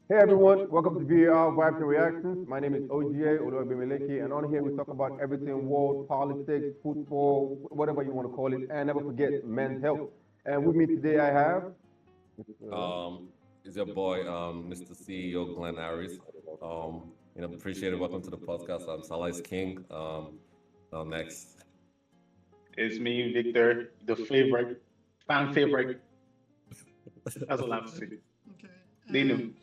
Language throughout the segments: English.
Hey everyone, welcome to V.A.R. Vibes and Reactions. My name is OGA, Oluwabimeleki, and on here we talk about everything world, politics, football, whatever you want to call it, and never forget men's health. And with me today I have Um, is your boy, Mr. CEO Glenn Harris. Appreciate it. Welcome to the podcast. I'm Salah's King. Next. It's me, Victor, the favorite, fan favorite. That's all I have to say. Okay. They know. And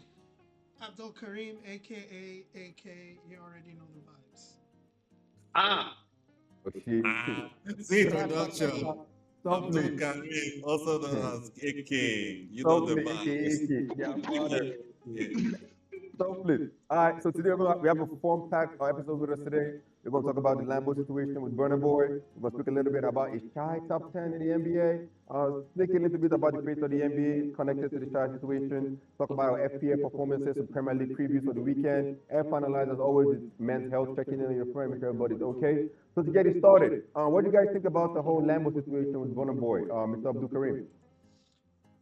Abdul Karim, aka AK, you already know the vibes. Ah, Oshie. The introduction. Abdul Something, Karim, also known as AK. You know the something, aka, yeah, father. Selfless. All right, so today we have a form-packed episode with us today. We're going to talk about the Lambo situation with Burna Boy. We're going to speak a little bit about his shy top 10 in the NBA. Speak a little bit about the face of the NBA connected to the shy situation. Talk about our FPA performances, some Premier League previews for the weekend. And finalize, as always, with men's health, checking in on your friend, make sure everybody's okay. So to get it started, what do you guys think about the whole Lambo situation with Burna Boy, Mr. Abdul Karim?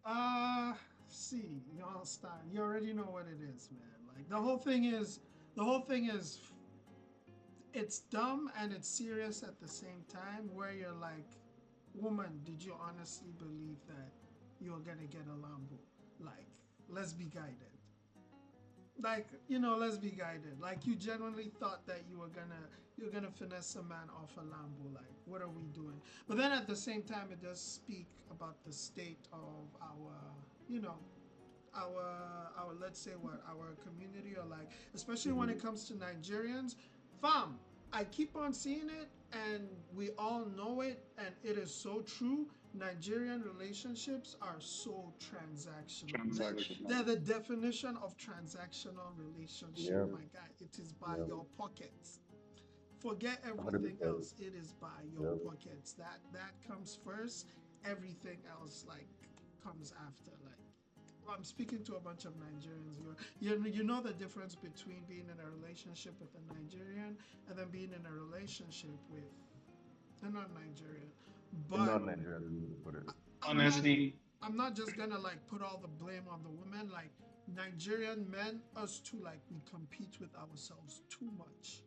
Uh, see, you understand. You already know what it is, man. Like the whole thing is, it's dumb and it's serious at the same time. Where you're like, woman, did you honestly believe that you're gonna get a Lambo? Like, let's be guided. Let's be guided. Like, you genuinely thought that you're gonna finesse a man off a Lambo. Like, what are we doing? But then at the same time, it does speak about the state of you know our let's say what our community, or like, especially when it comes to Nigerians. Fam, I keep on seeing it, and we all know it, and it is so true. Nigerian relationships are so transactional. They're transactional. the definition of transactional relationship, Yeah, my guy. It is by yeah, your pockets. Forget everything 100%. else. It is by your Yeah. pockets. That comes first. Everything else like comes after. Like, I'm speaking to a bunch of Nigerians. You know the difference between being in a relationship with a Nigerian and then being in a relationship with a non-Nigerian. But Not Nigeria, to put it. I'm not Honestly, I'm not just gonna like put all the blame on the women. Like, Nigerian men, us too, like, we compete with ourselves too much.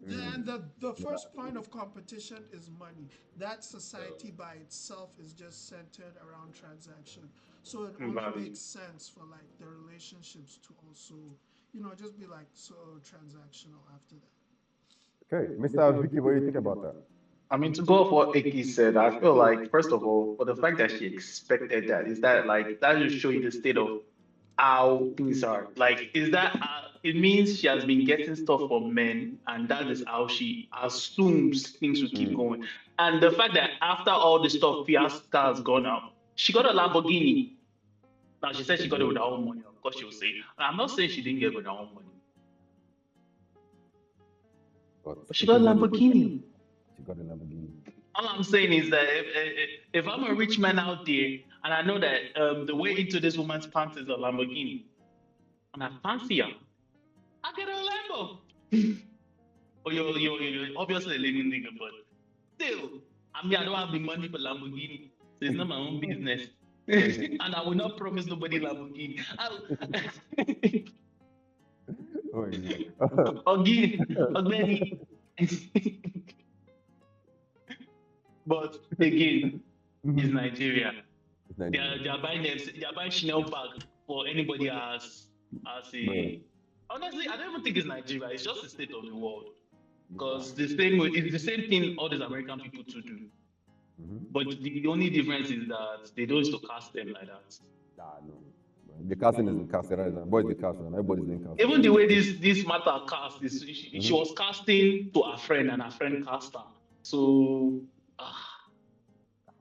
And Mm. the Yeah, first point of competition is money. That society by itself is just centered around transaction. So it only value. makes sense for like the relationships to also, just be like so transactional after that. okay. Mr. Vicky, what do you think about that? I mean, to go off what Iki said, I feel like, first of all, for the fact that she expected that, is that like, that just show you the state of how things are. Like, is that, it means she has been getting stuff from men, and that is how she assumes things will keep Mm. going. And the fact that after all the stuff Fiasco has gone out, she got a Lamborghini. Now, she said she got it with her own money. Of course, she will say. I'm not saying she didn't get it with her own money, But but she it got a is what it is. Lamborghini. She got a Lamborghini. All I'm saying is that if I'm a rich man out there and I know that the way into this woman's pants is a Lamborghini, and I fancy her, I get a Lambo. But you're obviously a living nigga, but still, I mean, I don't have the money for Lamborghini, so it's not my own business. And I will not promise nobody Lamborghini. Oh yeah. Ogi, Ogbeni. But again, it's Mhm. Nigeria. It's They Nigeria. are, they are buying them, they are buying Chanel bag for anybody as Bro. a. Honestly, I don't even think it's Nigeria. It's just the state of the world. Wow. Because it's the same thing all these American people too do. Mm-hmm. But the only difference is that they don't used to cast them like that. Ah, no. The casting is in casting, right? Boys, the casting. Everybody's in casting. Even the way this matter cast is, she Mm-hmm. was casting to her friend and her friend cast her. So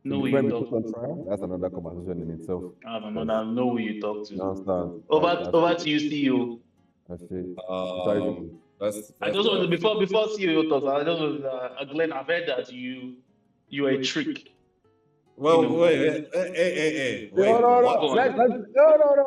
Should know the who you friend be talk put on to. trial? That's another conversation in itself. I don't know. Because Now know who you talk to. nonstop. Over to you, CEO. That's it. Sorry, Vicky. Um, let's I let's just want to start. before CEO talks. I just want Glenn. I've heard that you are a trick. You Well, know. hey, Hey, hold wait, on, what? Go hold on. on.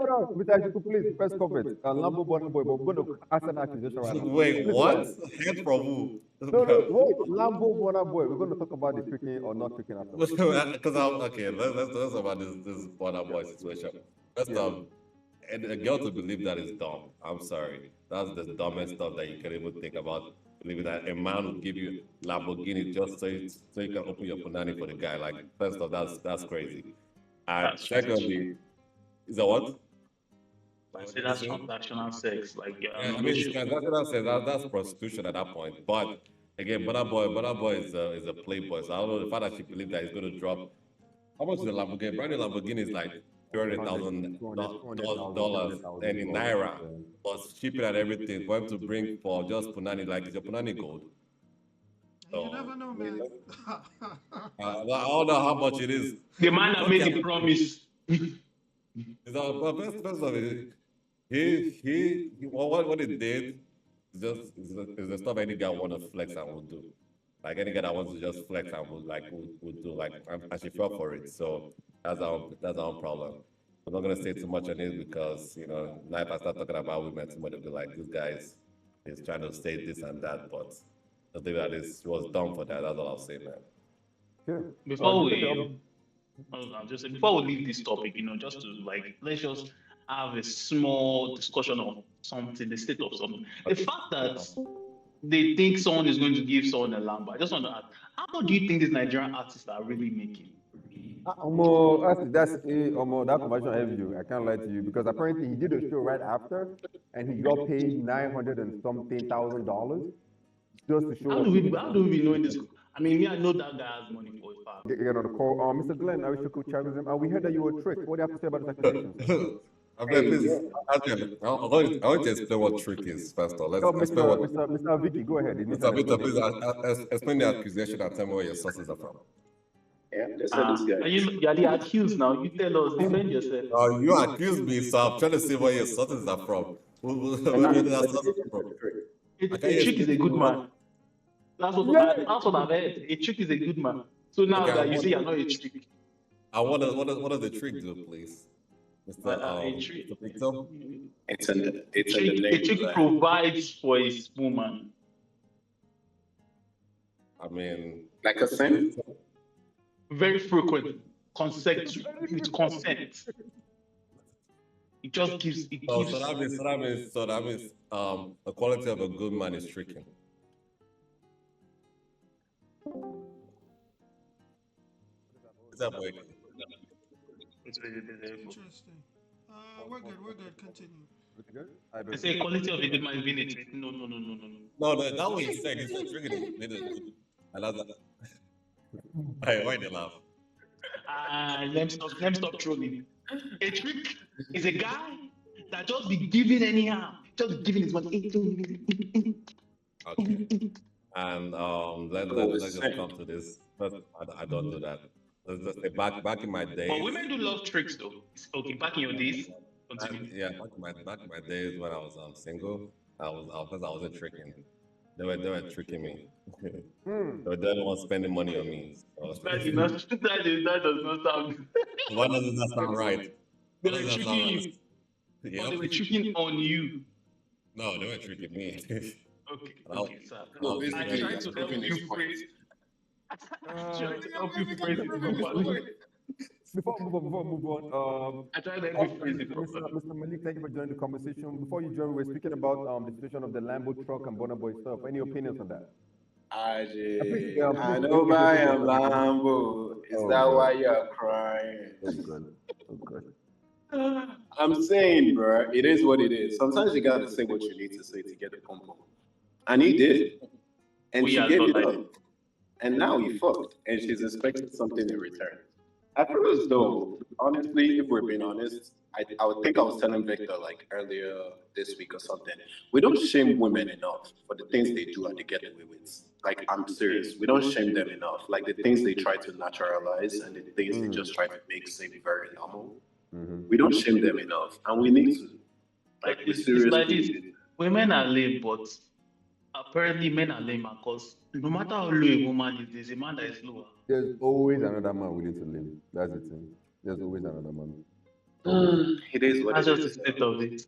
No. Mr. Ashiku, please, press comment. Lambo Bonner Boy, but we're going to answer that accusation right now. Wait, Please go what? ahead. Head from who? No, wait. Lambo Bonner Boy. We're going to talk about the tricking or not tricking afterwards. Because I'm okay. Let's talk about this Burna Boy situation. First, Yeah. and a girl to believe that is dumb. I'm sorry. That's the dumbest stuff that you can even think about. Believing that a man will give you Lamborghini just so you can open your punani for the guy. Like first off, that's crazy. And That's secondly, is that what? I say that's transactional sex. Like Yeah, I no mean, show. that's prostitution at that point. But again, Burna Boy is a playboy. So I don't know the fact that she believed that he's going to drop. How much is a Lamborghini? Brand new Lamborghini is like $200,000, and in naira plus shipping and everything for him to bring for just punani. Like, is your punani gold? You never know, man. I don't know how much it is. The man that made Okay. the promise. But first of it, he what he did is the stuff any guy want to flex and would do. Like any guy that wants to just flex and would do. Like and she fell for it. So that's our own problem. I'm not gonna say too much on it because now if I start talking about women too much, they'll be like, this guy is trying to say this and that. But the thing that is, she was dumb for that. That's all I'll say, man. Yeah. Before before we leave this topic, just to let's just have a small discussion of something, the state of something. The fact that they think someone is going to give someone a Lambo. I just want to ask, how much do you think these Nigerian artists are really making? That conversion helps you. I can't lie to you because apparently he did a show right after, and he got paid $900 and something thousand just to show How up. do we know in this? I mean, me, I know that guy has money for a fact. Get on the call. Mr. Glenn, I wish you could chat with him. We heard that you were tricked. What do you have to say about this accusation? I mean, please, I want to explain what trick is first of all. Let's explain what. Mr. Vicky, go ahead. Mr. Victor, please explain the accusation and tell me where your sources are from. Yeah, this guy. You are the accused now. You tell us, defend yourself. You accused me, so I'm trying to see where your sources are from. Where did that sources from? A trick is a good man. That's what I've heard. A trick is a good man. So now that you say you're not a trick. What does the trick do, please? Mr. Victor? It's in the name. A trick provides for his woman. I mean, Like a sin? Very frequent. Consent with consent. It just gives. so that means the quality of a good man is tricking. Is that boy? Interesting. We're good. Continue. They say quality of a good man is being a trick. No. No, that what he said. He said tricking. I love that. Hey, why they laugh? Let me stop trolling. A trick is a guy that just be giving anyhow, just giving his money. Okay. And let's just come to this. But I don't do that. Let's just say back in my days. But women do love tricks though. Okay, back in your days. Yeah, back in my days when I was single, I wasn't tricking. They were tricking me. They were the ones spending money on me. So. That does not sound. Why doesn't that sound right? They were tricking you. Yeah. Or they were tricking on you. No, they were tricking me. Okay, sir. I tried to help you phrase. Before we move on, I tried to help you phrase it properly. Mr. Malik, thank you for joining the conversation. Before you join, we're speaking about the situation of the Lambo truck and Burna Boy stuff. Any opinions on that? I know I am Lambo. Is that why you're crying? I'm saying, bro, it is what it is. Sometimes you gotta say what you need to say to get a pump up. And he did. And she gave it up. And now he fucked. And she's expecting something in return. I feel as though, honestly, if we're being honest, I would think I was telling Victor earlier this week or something. We don't shame women enough for the things they do and they get away with. I'm serious. We don't shame them enough. The things they try to naturalize and the things they just try to make seem very normal. We don't shame them enough, and we need to. It's like this. Women are lame, but apparently men are lame because no matter how low a woman is, there's a man that is lower. There's always another man willing to live. That's the thing. There's always another man. It is what That's it just the is. state of it.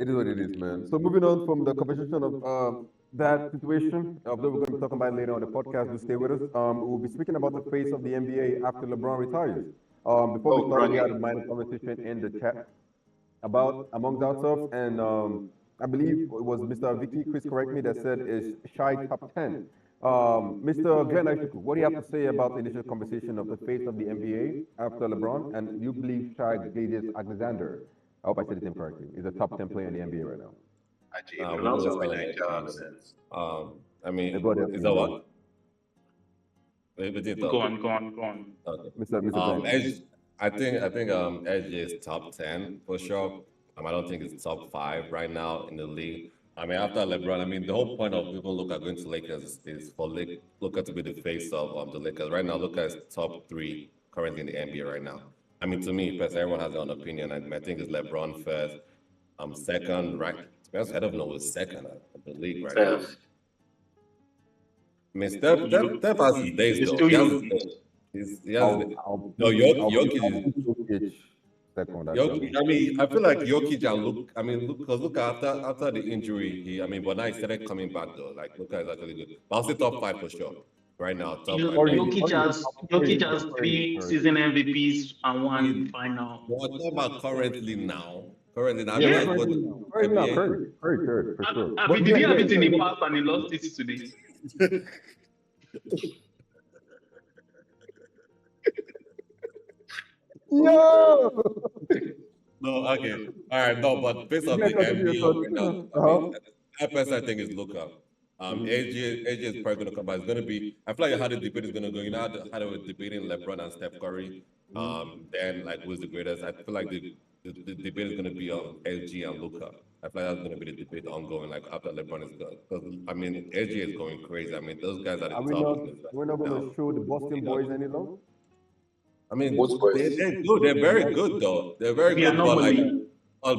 It is what it is, man. So moving on from the conversation of that situation, although we're going to be talking about it later on the podcast, do stay with us. We'll be speaking about the face of the NBA after LeBron retires. Before we start, we had a minor conversation in the chat. about amongst ourselves, and I believe it was Mr. Vicky, Chris, correct me, that said is shy top 10. Mr. Glenn Aishuku, what do you have to say about the initial conversation of the face of the NBA after LeBron, and you believe Shai Gilgeous-Alexander, I hope I said his name correctly, is a top 10 player in the NBA right now? Actually, We know pronounce it's it with not Nigeria NFTs. accents. I mean, Go ahead, is that what? Go on, go on, go on. Okay. Mr. Glenn. Edge, I think Edge is top 10 for sure. I don't think it's top 5 right now in the league. I mean, after LeBron, I mean, the whole point of people Luka going to Lakers is for Luka to be the face of the Lakers. Right now, Luka is top 3 currently in the NBA right now. I mean, to me, first, everyone has their own opinion. I think it's LeBron first. Second, right? To be honest, I don't know who's second in the league right now. Steph. I mean, Steph has his days It's though. still He has his Jokic. days. He has his days. No, I'll Jokic is put Jokic second, Jokic. actually. I mean, I feel like Jokic and Luke. I mean, because look after the injury, but now he started coming back though. Like Luka is actually good. But I'll say top 5 for sure. Right now, top 5. Jokic has 3 season MVPs and 1 final. What about currently now? Currently now, Yeah. Curry, for sure. I mean, did he have it in the past and he lost it today? Yo! No, okay. All right, no, but based on the NBA right now, I personally think it's Luka. AJ is probably going to come back. It's going to be, I feel like how the debate is going to go. You know how they were debating LeBron and Steph Curry. Then, like, who's the greatest? I feel like the debate is going to be on LG and Luka. I feel like that's going to be the debate ongoing, like, after LeBron is gone. Because, I mean, LG is going crazy. I mean, those guys are the top. We're not going to show the Boston boys any love? I mean, What's worse? they're good. They're very good, though. They're very Yeah, good, but like,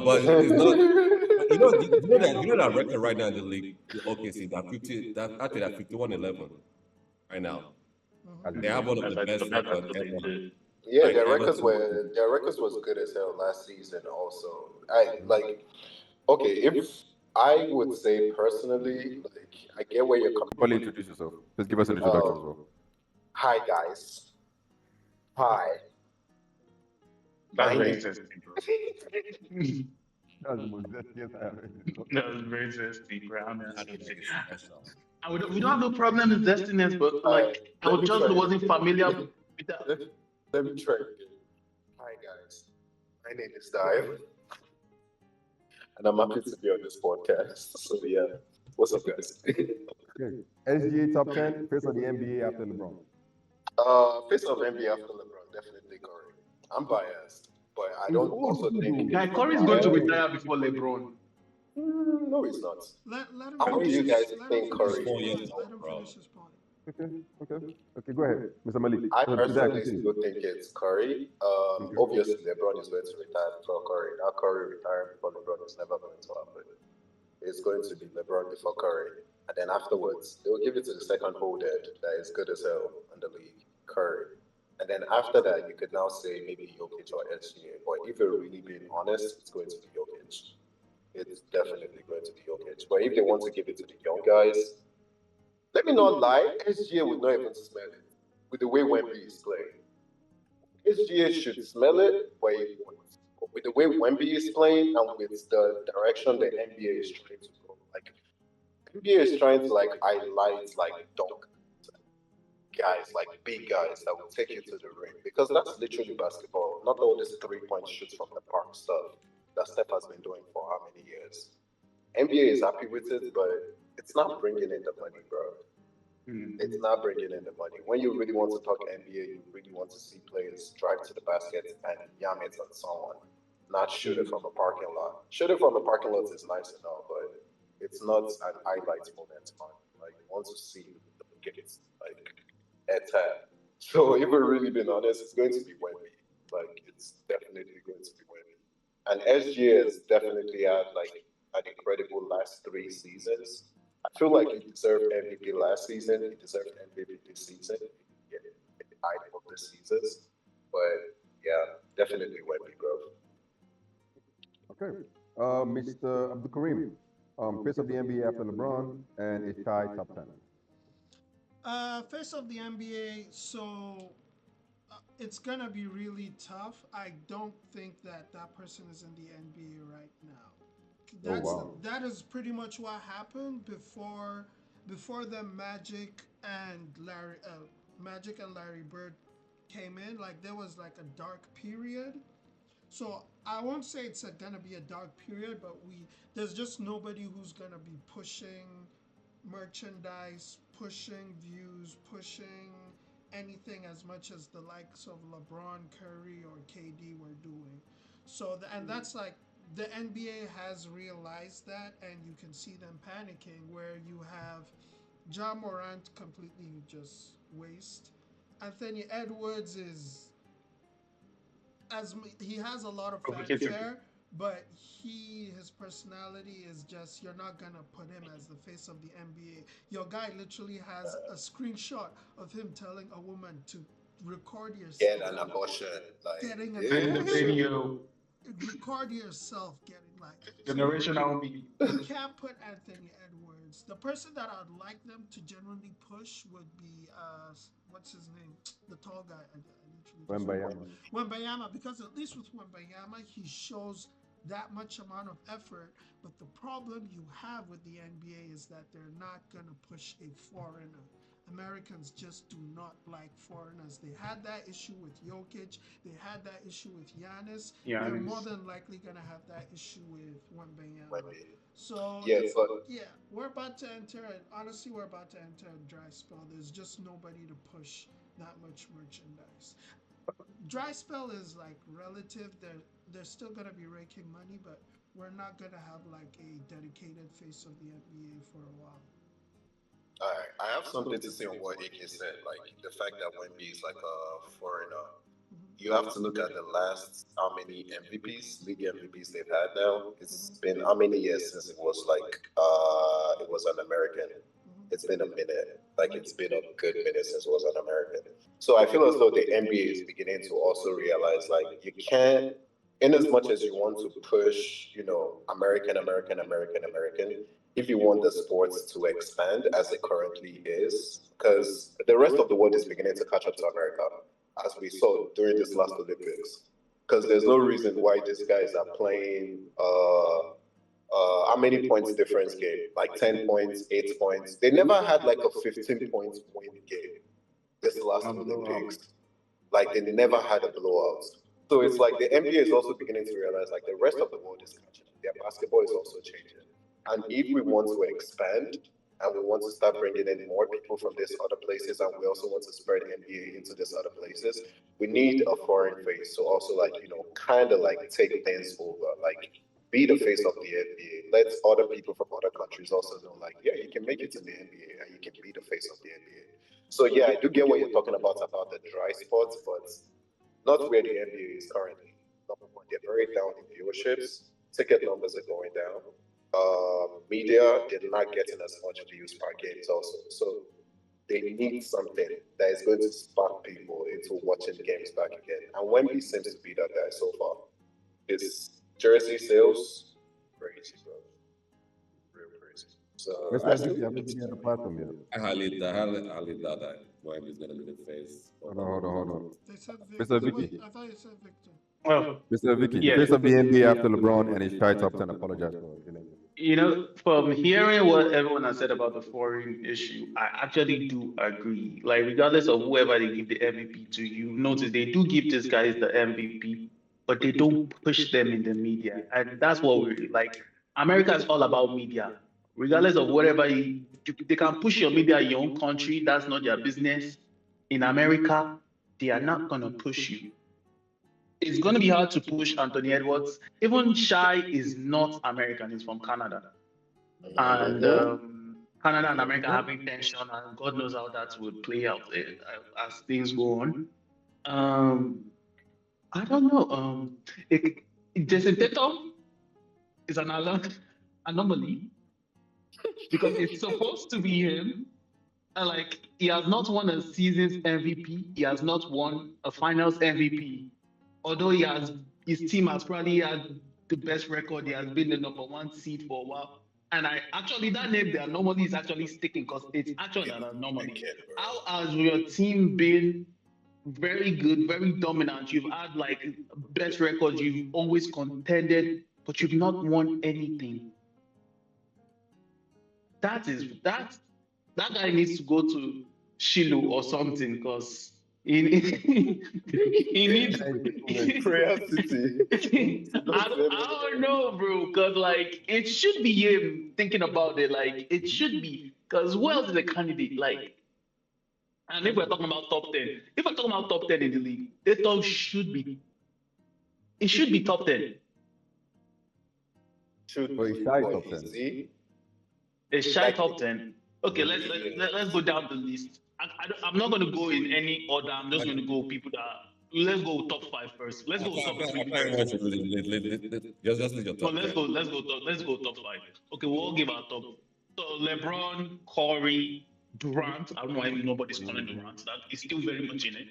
but it's not. You know that record right now in the league, the OKC, that 51-11 right now. They have one of the best records ever. Yeah, Like, their ever records since- were their records was good as hell last season. Also, okay, if I would say personally, like I get where you're coming. Probably introduce yourself. Just give us an introduction as well. Hi guys. Hi. That's My very name- interesting, bro. That's the most zestiest I ever That was very interesting, bro. I don't think it's special. We don't have no problem with destiness, but like I let me just try. wasn't familiar with that. Let me try again. Hi guys. My name is Dive. And I'm happy to be on this podcast. So yeah. What's up guys? SGA top 10, face of the NBA after LeBron. Face of NBA after LeBron, definitely Curry. I'm biased, but I don't also think Guy, Curry is going to retire before LeBron. No, he's not. Let him How do finish you his- guys let him think finish Curry his is? point. 4 years Let old, him bro. finish his point. Okay, go ahead, Mr. Malik. I Mr. personally Jackson. still think it's Curry. Obviously, LeBron is going to retire before Curry. Now, Curry retiring before LeBron is never going to happen. It's going to be LeBron before Curry. And then afterwards, they'll give it to the second holder that is good as hell in the league, Curry. And then after that, you could now say maybe Jokic or SGA. But if you're really being honest, it's going to be Jokic. It's definitely going to be Jokic. But if they want to give it to the young guys, let me not lie, SGA would not even smell it with the way Wemby is playing. SGA should smell it, but he won't. But with the way Wemby is playing and with the direction the NBA is trying to go, like NBA is trying to like highlight like dunk guys, like big guys that will take you to the ring because that's literally basketball, not all this 3-point shoots from the park stuff that Steph has been doing for how many years. NBA is happy with it, but it's not bringing in the money, bro. It's not bringing in the money. When you really want to talk NBA, you really want to see players drive to the basket and yam it on someone, not shoot it from a parking lot. Shoot it from a parking lot is nice enough, but it's not an highlight moment, man. Like, you want to see the gates, like, attack. So, if we're really being honest, it's going to be Wemby. Like, it's definitely going to be Wemby. And SGA has definitely had, like, an incredible last 3 seasons. I feel like he deserved MVP last season. He deserved MVP this season. Yeah, either of the seasons. But yeah, definitely Wemby, bro. Okay. Mr. Abdul Karim, face of the NBA after LeBron, and it's tied top 10. Face of the NBA. So it's gonna be really tough. I don't think that that person is in the NBA right now. Oh That's wow. that is pretty much what happened before the Magic and Larry Bird came in. Like there was like a dark period. So I won't say it's gonna be a dark period, but we there's just nobody who's gonna be pushing merchandise, pushing views, pushing anything as much as the likes of LeBron, Curry, or KD were doing. So, and that's like the NBA has realized that, and you can see them panicking where you have John Morant completely just waste. Anthony Edwards is he has a lot of Provocative. fanfare, but his personality is just you're not gonna put him as the face of the NBA. Your guy literally has a screenshot of him telling a woman to record Get yourself an abortion. Like, getting an In the abortion. video, Record yourself getting like generational media. you can't put Anthony Edwards. The person that I'd like them to genuinely push would be what's his name? The tall guy. I literally just Wembayama. Wembayama, because at least with Wembayama, he shows that much amount of effort. But the problem you have with the NBA is that they're not gonna push a foreigner. Americans just do not like foreigners. They had that issue with Jokic. They had that issue with Giannis. Yeah, They're more than likely gonna have that issue with Wembayama. maybe. So Yeah, but yeah, we're about to enter, and honestly, we're about to enter a dry spell. There's just nobody to push that much merchandise. Dry spell is like relative. They're still gonna be raking money, but we're not gonna have like a dedicated face of the NBA for a while. alright, I have something to say on what AK said. Like the fact that Wemby is like a foreigner. You have to look at the last how many MVPs, league MVPs they've had now. It's been how many years since it was an American. It's been a minute. Like it's been a good minute since it was an American. So I feel as though the NBA is beginning to also realize like you can't, in as much as you want to push, American, American, American, American, if you want the sports to expand as it currently is, because the rest of the world is beginning to catch up to America, as we saw during this last Olympics. Because there's no reason why these guys are playing how many points difference game? Like 10 points, 8 points. They never had like a 15 points win game this last Olympics. Like they never had a blowout. So it's like the NBA is also beginning to realize like the rest of the world is catching. Their basketball is also changing. And if we want to expand and we want to start bringing in more people from these other places and we also want to spread NBA into these other places, we need a foreign face to also like, kind of like take things over. Like be the face of the NBA. Let other people from other countries also know, like, yeah, you can make it to the NBA and you can be the face of the NBA. So yeah, I do get what you're talking about the dry spots, but not where the NBA is currently. Number one, they're very down in viewerships. Ticket numbers are going down. Media, they're not getting as much views per games also. So they need something that is going to spark people into watching games back again. And Wemby seems to be that guy so far. His jersey sales, crazy, bro. Real crazy. So Mr. Vicky, I'm looking at the platform here. I highly doubt that Wemby is gonna be the face. Hold on. They said Mr. Victor. Vicky. Wait, I thought you said Victor. Well, Mr. Vicky, the yeah. face of the NBA after LeBron and his shy top 10 apologize for it. From hearing what everyone has said about the foreign issue, I actually do agree. Like, regardless of whoever they give the MVP to, you notice they do give these guys the MVP, but they don't push them in the media. And that's what we like. America is all about media. Regardless of whatever they can push your media in your own country, that's not their business. In America, they are not going to push you. It's going to be hard to push Anthony Edwards. Even Shy is not American, he's from Canada. And Canada and America having tension, and God knows how that would play out as things go on. I don't know. Jason Tatum is an anomaly because it's supposed to be him. And like he has not won a season's MVP. He has not won a finals MVP. Although his team has probably had the best record. He has been the number one seed for a while. And that name, the anomaly, is actually sticking because it's actually an anomaly. How has your team been very good, very dominant. You've had like best records. You've always contended, but you've not won anything. That guy needs to go to Shiloh or something because he needs. Prayer City. I don't know, bro, because like it should be him thinking about it. Like it should be because who else is a candidate? Like, and if we're talking about top 10, if we're talking about top 10 in the league, this dog should be. It should be top 10. Should But he's shy top 10. see? A shy top 10. Okay, let's go down the list. I'm not going to go in any order. I'm just going to go people that. Let's go top 5 first. Let's go top 3 first. Just need your So top. let's go top 5. Okay, we'll all give our top. So LeBron, Curry, Durant. I don't know why nobody's calling Durant. That is still very much in it.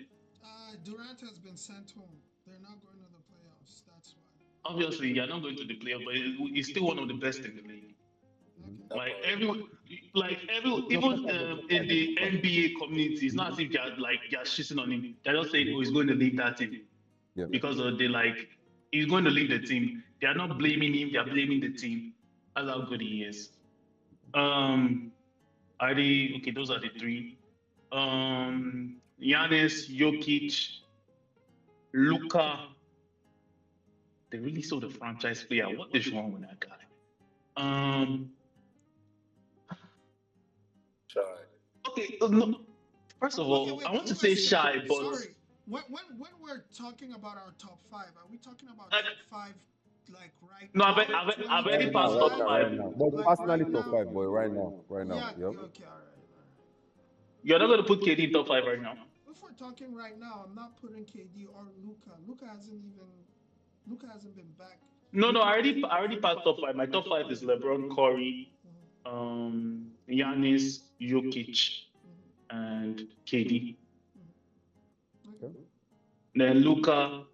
Durant has been sent home. They're not going to the playoffs. That's why. Obviously, you're not going to the playoffs, but he's still one of the best in the league. Like everyone, even in the NBA community, it's not as if they're shitting on him. They're just saying, "Oh, he's going to leave that team," because he's going to leave the team. They are not blaming him; they are blaming the team. That's how good he is. Okay, those are the 3. Giannis, Jokic, Luka. They really saw the franchise player. What is wrong with that guy? Shy. Okay, no. First of all, I want to say shy, but sorry. When we're talking about our top 5, are we talking about Like- top 5 like right No, now? I've already passed top 5. Right now. But Like, personally right top now? 5, boy. Right now. Yeah. Yep. Okay. All right. You're not going to put KD in top 5 right now. If we're talking right now, I'm not putting KD or Luka. Luka hasn't been back. No, I already passed top 5. My top 5 is LeBron, Curry, Giannis, Jokic, and KD. Okay. Then Luka.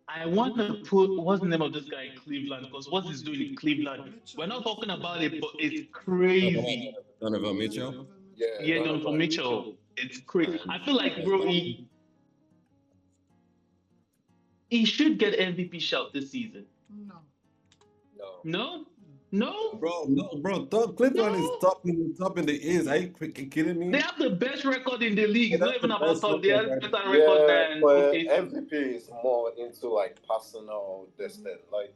I want to put what's the name of this guy in Cleveland? Because what he's doing in Cleveland, we're not talking about it, but it's crazy. Donovan Mitchell. Yeah, Donovan Mitchell. It's crazy. I feel like, bro, he should get MVP shout this season. No. Bro. Cleveland is top in the East. Are you kidding me? They have the best record in the league. It's not that's even the about best top. They have record, better record than but OKC. MVP is more into like personal distance. Like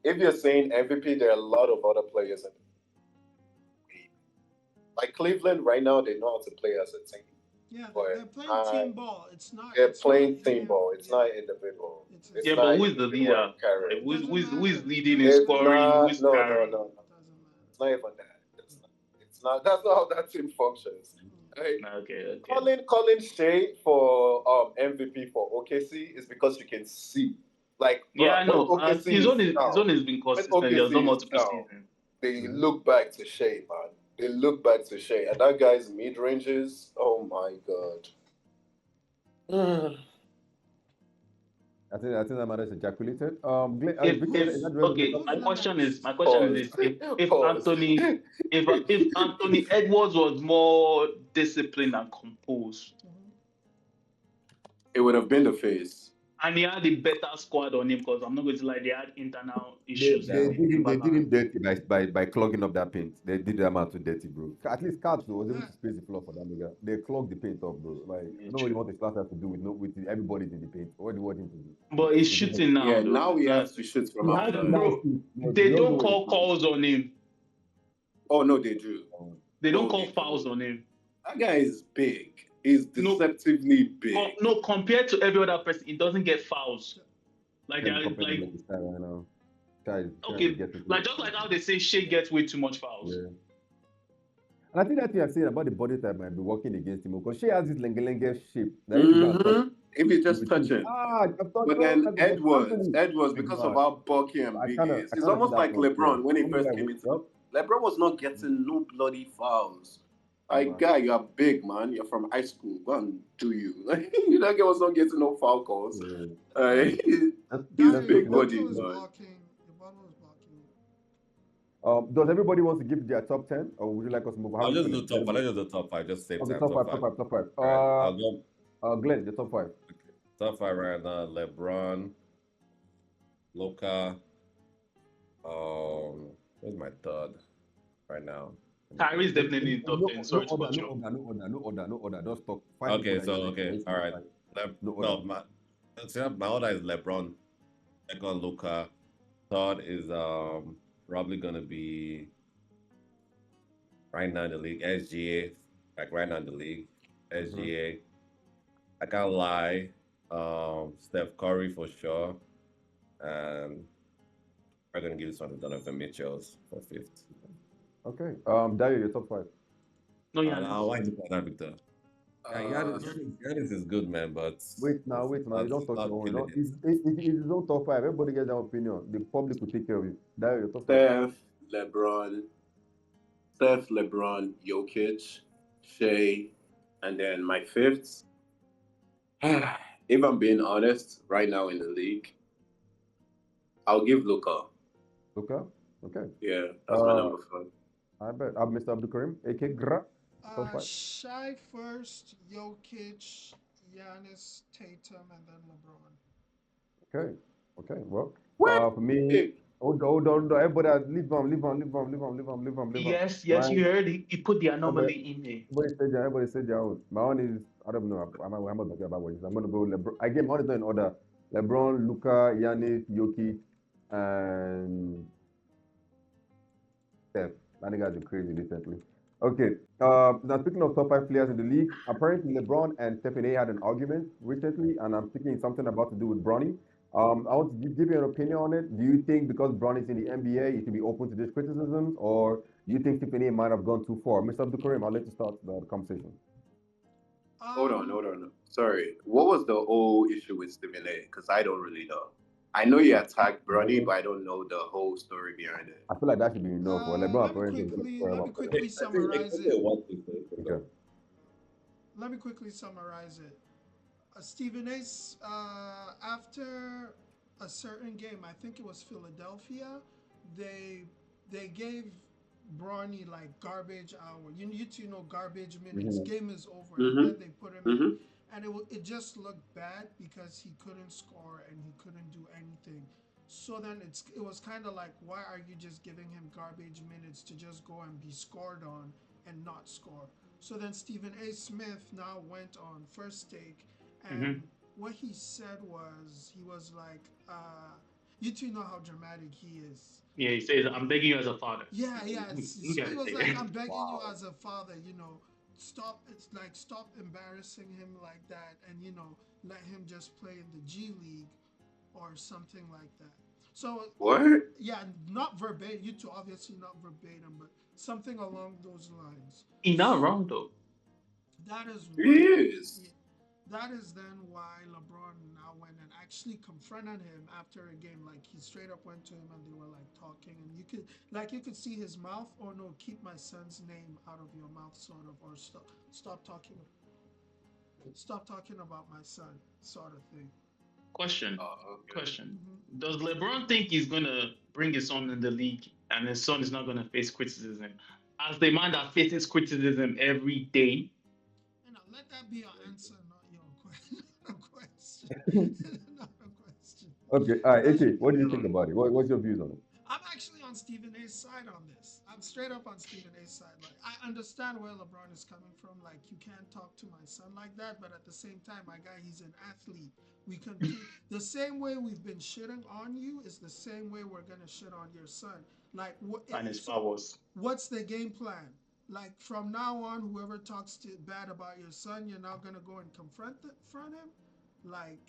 if you're saying MVP, there are a lot of other players. Like Cleveland right now, they know how to play as a team. Yeah, But, they're playing team ball. It's not. They're it's playing not team ball. It's not individual. It's Yeah, not but who is the individual leader? carry. Who is leading in It's scoring? not- Who is carrying? No. It's not even that. It's not. That's not how that team functions. Right? Okay. Calling Shea for MVP for OKC is because you can see. Like Yeah, I know. when OKC His own is down, has been consistent. OKC There's no is multiple down. season. they look back to Shea, man. They look back to Shea. And that guy's mid ranges, oh my god. I think that man is ejaculated. My question is this: if Pause. Anthony Edwards was more disciplined and composed, It would have been the face. and he had a better squad on him, because I'm not going to lie, they had internal issues. They did him dirty by clogging up that paint. They did that man too dirty, bro. At least Cats was able to space the floor for that nigga. They clogged the paint up, bro. Like I don't know what you want the starter to do with everybody's in the paint. What do you want him to do? But he's shooting now. Yeah, though. now he has to shoot from outside. Bro, they don't call calls on him. Oh no, they do. They don't call fouls on him. That guy is big. He's deceptively big. No, compared to every other person, he doesn't get fouls. Like Okay, like just like how they say Shea gets way too much fouls. Yeah. And I think that you're saying about the body type might be working against him because she has this lenge shape. If you just touch it. But then Edwards, because of how bulky and big he is, it's almost like LeBron when he first came into. LeBron was not getting no bloody fouls. Like, guy, you're big, man. You're from high school. Go and do you. That guy was not getting no foul calls. Yeah. He's big body, man. Does everybody want to give their top 10, or would you like us to move? How are I'll we just feeling? do top five. Let's just do top five. Just same Okay, time. top Top five, top five. five, top five. All right. I'll go. Glenn, the top five. Top five right now. LeBron, Luka. Where's my third right now? Kyrie's definitely in top No, 10. no Sorry to order, cut no you off. order, no order, no order, no order. Just talk. Five people Okay, that so you like. okay, Let's all right. five. No order. No, my order is LeBron. Second, Luka. Third is probably gonna be right now in the league SGA. Like right now in the league SGA. I can't lie. Steph Curry for sure, and I'm gonna give this one to Donovan Mitchell's for fifth. Okay. Dario, your top five. No, And why Giannis. is it that, Victor? Yeah, Uh, Giannis is good, man, but Wait now. You don't it's talk not your own. You killing know, it. it's his own top five. Everybody gets their opinion. The public will take care of you. Dario, your top five. Steph, LeBron, Steph, LeBron, Jokic, Shea, and then my fifth. If I'm being honest, right now in the league, I'll give Luka. Okay. Okay. Yeah, that's my number five. I bet. I'm Mr. Abdul Karim, aka Gra. Top five. Shy first, Jokic, Giannis, Tatum, and then LeBron. Okay. Okay. Well, What? for me, Hey, hold on. Everybody, leave on. Yes, yes, Mine. you heard he put the Everybody, anomaly in there. everybody said their own. My own is, I don't know. I'm not talking about what it is. I'm gonna go LeBron. I gave my own in order. LeBron, Luka, Giannis, Jokic, and Steph. That nigga has been crazy recently. Okay. Now speaking of top five players in the league, apparently LeBron and Stephen A had an argument recently, and I'm thinking something about to do with Bronny. I want to give you an opinion on it. Do you think because Bronny's in the NBA, he should be open to these criticisms, or do you think Stephen A might have gone too far? Mr. Abdul Karim, I'll let you start the conversation. hold on. Sorry. What was the whole issue with Stephen A? Because I don't really know. I know you attacked Brody, but I don't know the whole story behind it. I feel like that should be enough. Or LeBron Let me apparently is gonna quickly square him let me up for that. quickly summarize it. Okay. Let me quickly summarize it. Stephen A's after a certain game, I think it was Philadelphia, they they gave Bronny like garbage hour. You two know garbage minutes. Mhm. Game is over, and Mm-hmm. then they put him in, Mm-hmm. and it just looked bad because he couldn't score and he couldn't do anything. So then it was kind of like, why are you just giving him garbage minutes to just go and be scored on and not score? So then Stephen A. Smith now went on First Take, Hmm. and what he said was, he was like, you two know how dramatic he is. Yeah, he says, I'm begging you as a father. Yeah. You So he gotta was take like, it. I'm begging you as a father, stop. It's like, stop embarrassing him like that, and let him just play in the G League or something like that. So What? yeah, not verbatim. You two obviously not verbatim, but something along those lines. He's not wrong though. That is He what. is. Yeah, that is then why LeBron now went and actually confronted him after a game. Like he straight up went to him and they were like talking, and you could see his mouth. Oh no, keep my son's name out of your mouth, sort of, or stop talking about my son, sort of thing. Question. Oh, okay. Question. Hmm. Does LeBron think he's gonna bring his son in the league and his son is not gonna face criticism? As the man that faces criticism every day, Let that be your answer, not your question. Not a question. Not a question. Okay. All right. That AK, should be what do you your think about it? What's your views on it? I'm actually on Stephen A's side on this. I'm straight up on Stephen A's side. Like I understand where LeBron is coming from. Like you can't talk to my son like that, but at the same time, my guy, he's an athlete. We can the same way we've been shitting on you is the same way we're gonna shit on your son. Like and his powers. what's the game plan? Like from now on, whoever talks bad about your son, you're now gonna go and front him. Like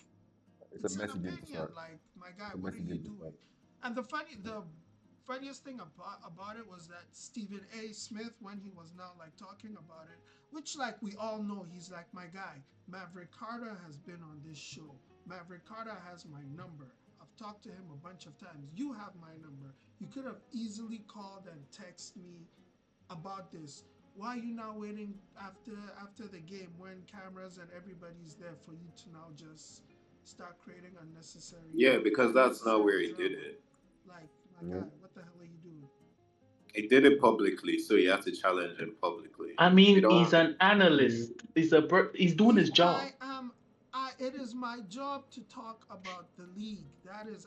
It's a it's an messy game to opinion. start. Like my guy, It's a what are messy you game to doing? start. And the funniest thing about it was that Stephen A. Smith, when he was now like talking about it, which like we all know, he's like my guy. Maverick Carter has been on this show. Maverick Carter has my number. I've talked to him a bunch of times. You have my number. You could have easily called and text me about this. Why are you now waiting after the game when cameras and everybody's there for you to now just start creating Yeah, because that's not where unnecessary he did drama? it. Like, my Mhm. guy, what the hell are you doing? He did it publicly, so he had to challenge him publicly. I You mean, he's don't. an analyst. He's doing his job. I am. It is my job to talk about the league. That is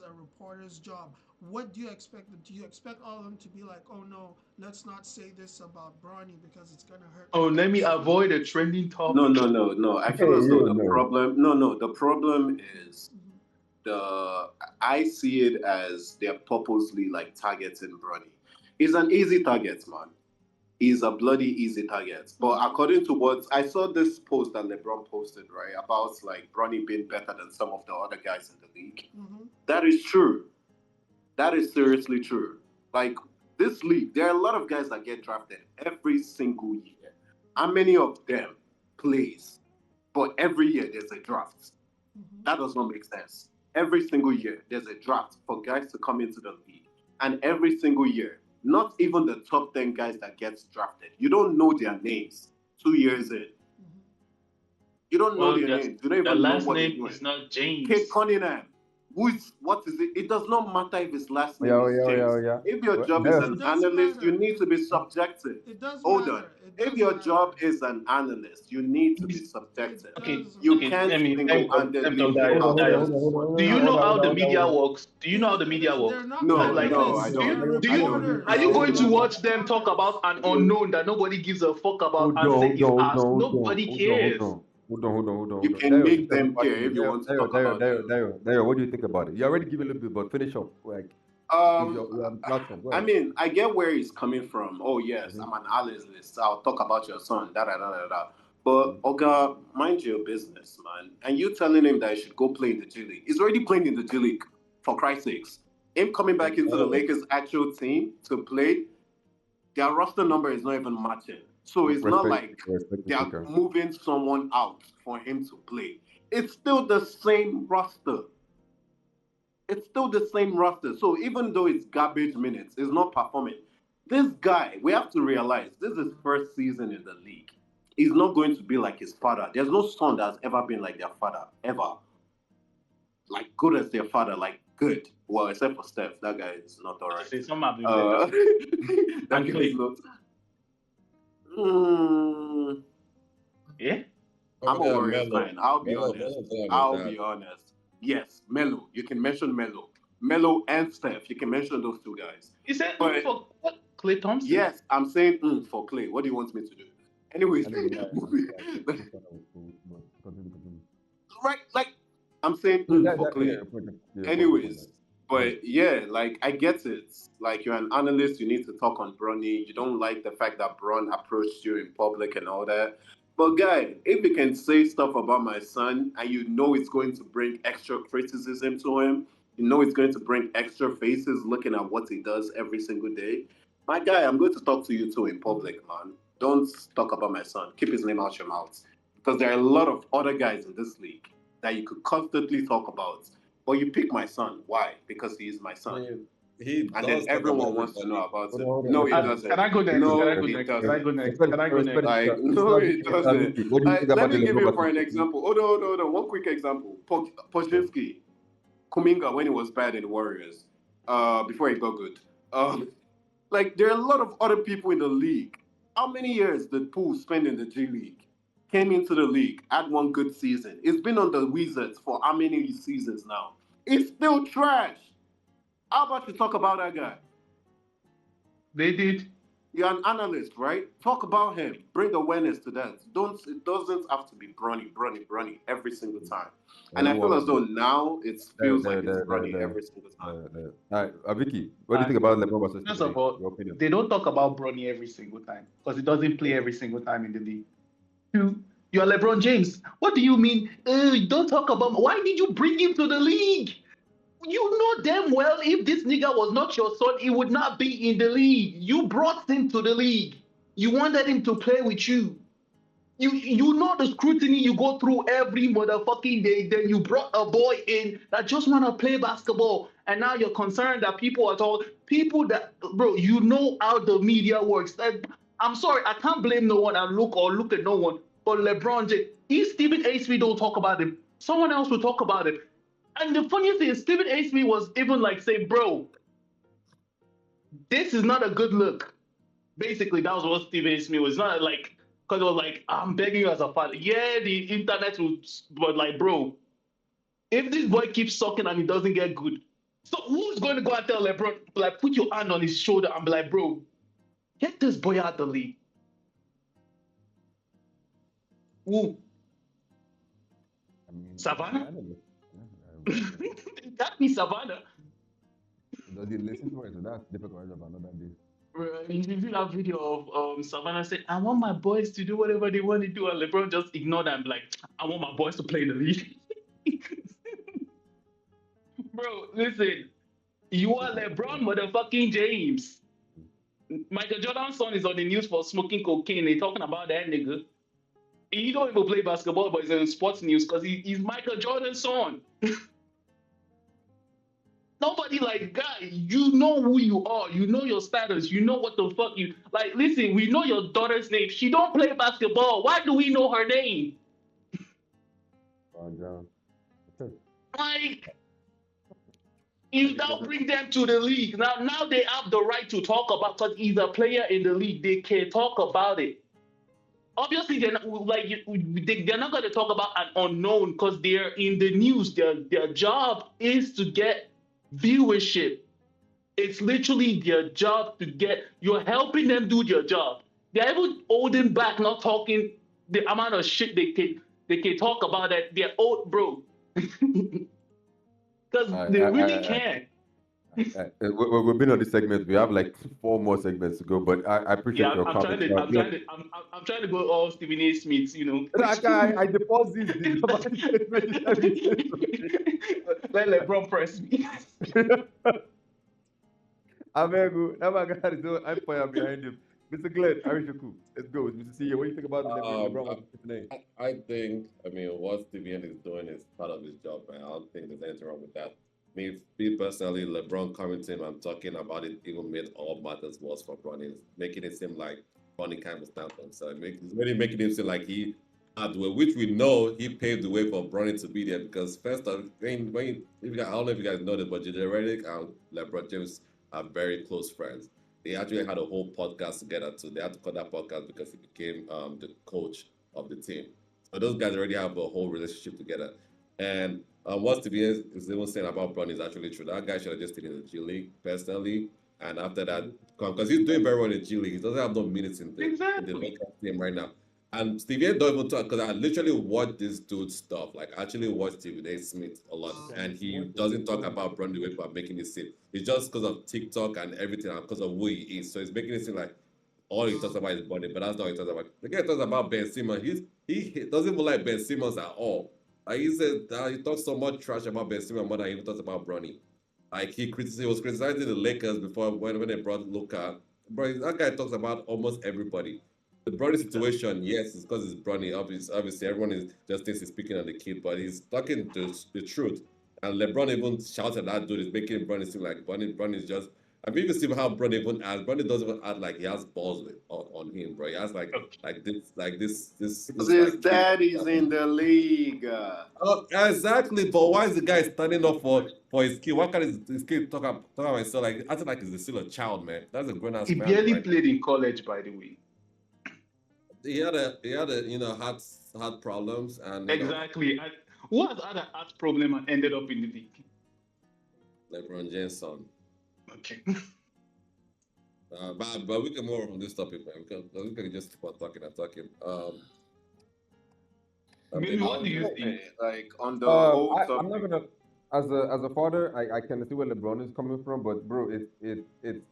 a reporter's job. What do you expect them? Do you expect all of them to be like, oh no, let's not say this about Bronny because it's gonna hurt Oh, my let me MC? avoid a trending No, topic. no, no, no. I Hey, feel as though you the know. problem. No, no. The problem is Mhm. the. I see it as they're purposely like targeting Bronny. He's an easy target, man. He's a bloody easy target. But Mhm. according to what I saw, this post that LeBron posted, right, about like Bronny being better than some of the other guys in the league. Mhm. That is true. That is seriously true. Like this league, there are a lot of guys that get drafted every single year. How many of them plays? But every year there's a draft. Mhm. That does not make sense. Every single year there's a draft for guys to come into the league. And every single year, not even the top 10 guys that gets drafted. You don't know their names 2 years in. Mhm. You don't know Well, their names. You don't the even know last what they're name doing. is not Kate James. Cunningham. What is it? It does not matter if his last Oh, name yeah, oh, is yeah, oh, yeah, oh, James. yeah. If your Well, job is there's It an does analyst, you matter. need to be subjective. It does Hold on. matter. It If does your matter. job is an analyst, you need to be He's- subjective. It Okay, does You okay. can't matter. Let me single-handedly talk, pick Dio. hold on, out hold on, Dio. hold just on, hold on, one Do hold you on, guy. hold know on, how hold on, the hold on, media hold on. works? Do you know how the media They're works? not No, Like, no, I analysts. do don't. They're you do I you don't. reporters. are you No, going They're to no, no. watch them talk reporters. about an You, unknown that nobody gives a fuck about Hold and on, say hold is on, hold us? on, Nobody hold on, hold cares. on, hold on, hold on, hold on, you hold on. can Dayo, make since you're them not care fighting, if you want to talk Dayo, about them. Dayo, what do you think about it? You already give a little bit, but finish up. Like, Um, you're on the platform. Go I ahead. mean, I get where he's coming from. Oh yes, Mm-hmm. I'm an analyst. I'll talk about your son. Da da da da da. But Oga, mind your business, man. And you telling him that he should go play in the G League. He's already playing in the G League, for Christ's sakes. Him coming back into the Oh, Lakers' actual team to play, their roster number is not even matching. So it's not respect, like respect the they are speaker. moving someone out for him to play. It's still the same roster. It's still the same roster. So even though it's garbage minutes, it's not performing. This guy, we have to realize this is his first season in the league. He's not going to be like his father. There's no son that's ever been like their father, ever. Like good as their father, like good. Well, except for Steph, that guy is not all I right. say some have been better. Uh, that And guy is Clay. not. Mm, Yeah? I'm a Okay, Warriors Melo. fan. I'll be Melo, honest. Melo tell me I'll that. be honest. Yes, Melo. You can mention Melo. Melo and Steph. You can mention those two guys. He said But for what? Clay Thompson? yes, I'm saying for Clay. What do you want me to do? Anyways, I didn't lie. This one I was cool, but continue, continue. right? Like I'm saying No, for yeah, Clay. your point. Anyways, Go ahead. but yeah, like I get it. Like you're an analyst, you need to talk on Bronny. You don't like the fact that Bron approached you in public and all that. But guy, if you can say stuff about my son and you know it's going to bring extra criticism to him, you know it's going to bring extra faces looking at what he does every single day. My guy, I'm going to talk to you too in public, man. Don't talk about my son. Keep his name out your mouth. Because there are a lot of other guys in this league that you could constantly talk about. But you pick my son. Why? Because he is my I son. mean, he And then does talk about everyone wants to know everybody. about Hold on, him. hold on. No, he Respect, Can doesn't. I go next? Can I No, go he next? Can I doesn't. go next? respect, Can I go respect next? the Like, speaker. no, Mr. he Vicky, Mr. doesn't. Vicky, what do you think Let about the me give you LeBron for versus an KD? example. Hold on. One quick example. Poshinski, Kuminga, when he was bad in the Warriors, before he got good. Like, there are a lot of other people in the league. How many years did Poole spend in the G League? Came into the league, had one good season. It's been on the Wizards for how many seasons now? It's still trash. How about you talk about that guy? They did. You're an analyst, right? Talk about him. Bring awareness to that. Don't It doesn't have to be Bronny every single time. Yeah, And no I feel as one. though now it feels like it's Bronny There. every single time. All right, Vicky, what do you Uh, think about LeBron versus First of KD? all, Your opinion. they don't talk about Bronny every single time because he doesn't play every single time in the league. You're LeBron James. What do you mean? Don't talk about. Why did you bring him to the league? You know damn well if this nigga was not your son, he would not be in the league. You brought him to the league. You wanted him to play with you. You know the scrutiny you go through every motherfucking day. Then you brought a boy in that just want to play basketball, and now you're concerned that people are told people that bro. You know how the media works. I'm sorry, I can't blame no one and look at no one. But LeBron James, if Stephen A. Smith don't talk about him, someone else will talk about it. And the funniest thing is Stephen A. Smith was even like, say, bro, This is not a good look. Basically, that was what Stephen Smith was not like. Because it was like, I'm begging you as a father. Yeah, the internet was, but like, bro, if this boy keeps sucking and he doesn't get good, so who's going to go and tell LeBron, like, put your hand on his shoulder and be like, bro, get this boy out the league? Who? I mean, Savannah? I don't know. Yeah, It can't be Savannah. does he listen to it? So that's difficult of another day. You see that video of Savannah saying, I want my boys to do whatever they want to do, and LeBron just ignored them, like, I want my boys to play in the league. Bro, listen, you are LeBron motherfucking James. Michael Jordan's son is on the news for smoking cocaine. They talking about that nigga. He don't even play basketball, but he's in sports news because he's Michael Jordan's son. Nobody like, guy, you know who you are. You know your status. You know what the fuck you like. Listen, we know your daughter's name. She don't play basketball. Why do we know her name? John. Like, you now bring them to the league. Now they have the right to talk about because he's a player in the league. They can talk about it. Obviously, they're not like they're not going to talk about an unknown because they're in the news. Their job is to get viewership. It's literally their job to get. You're helping them do their job. They're even holding back, not talking the amount of shit they can talk about that they're old, bro. Because they really can. We've been on this segment. We have like 4 more segments to go, but I appreciate Yeah, your I'm trying comments. to, I'm trying to, I'm trying to go all Stephen A. Smith, you know. That guy, I deposit the Let LeBron press me. Abegu, that man got his own empire behind him. Mr. Glenn, Arishoku, let's go. Mr. CEO, what do you think about the LeBron today? I think, I mean, what Steven is doing is part of his job, man. I don't think there's anything wrong with that. Me personally, LeBron coming to him and talking about it even made all matters worse for Bronny, making it seem like Bronny kind of stand for himself. It's really making him seem like he had the way, which we know he paved the way for Bronny to be there because first of when if you guys, I don't know if you guys know this, but J.J. Redick and LeBron James are very close friends. They actually had a whole podcast together too. They had to cut that podcast because he became the coach of the team. So those guys already have a whole relationship together. And what Stevie is even saying about Brown is actually true. That guy should have just stayed in the G League personally. And after that, because he's doing very well in the G League, he doesn't have no minutes in the Lakers team right now. And Stevie don't even talk because I literally watch this dude's stuff. Like I actually watch Stephen A. Smith a lot, and he doesn't talk about Brown the way people are making it seem. It's just because of TikTok and everything, and because of who he is. So it's making it seem like all he talks about is Bronny, but that's not what he talks about. The guy talks about Ben Simmons. He doesn't even like Ben Simmons at all. Like he said, he talks so much trash about Ben Simmons more than he even talks about Bronny. Like he was criticizing the Lakers before when they brought Luka. Bro, that guy talks about almost everybody. The Bronny situation, yes, it's because it's Bronny. Obviously, everyone is just thinks he's speaking on the kid, but he's talking the truth. And LeBron even shouted at that dude, is making Bronny seem like Bronny is just. I mean, you can see how Bronny even acts. Bronny doesn't even act like he has balls on him, bro. He has like this. Because his daddy's in the league. Oh, exactly. But why is the guy standing up for his kid? Why can't his kid talk about himself like acting like he's still a child, man? That's a grown ass He man. barely Right? played in college, by the way. He had a heart problems and exactly. Who has had a heart problem and ended up in the league? LeBron James' son. Okay. But we can move on from this topic, man. We can just keep on talking and talking. Maybe what do you think? Like on the whole topic. I'm not gonna. As a father, I can see where LeBron is coming from, but bro, it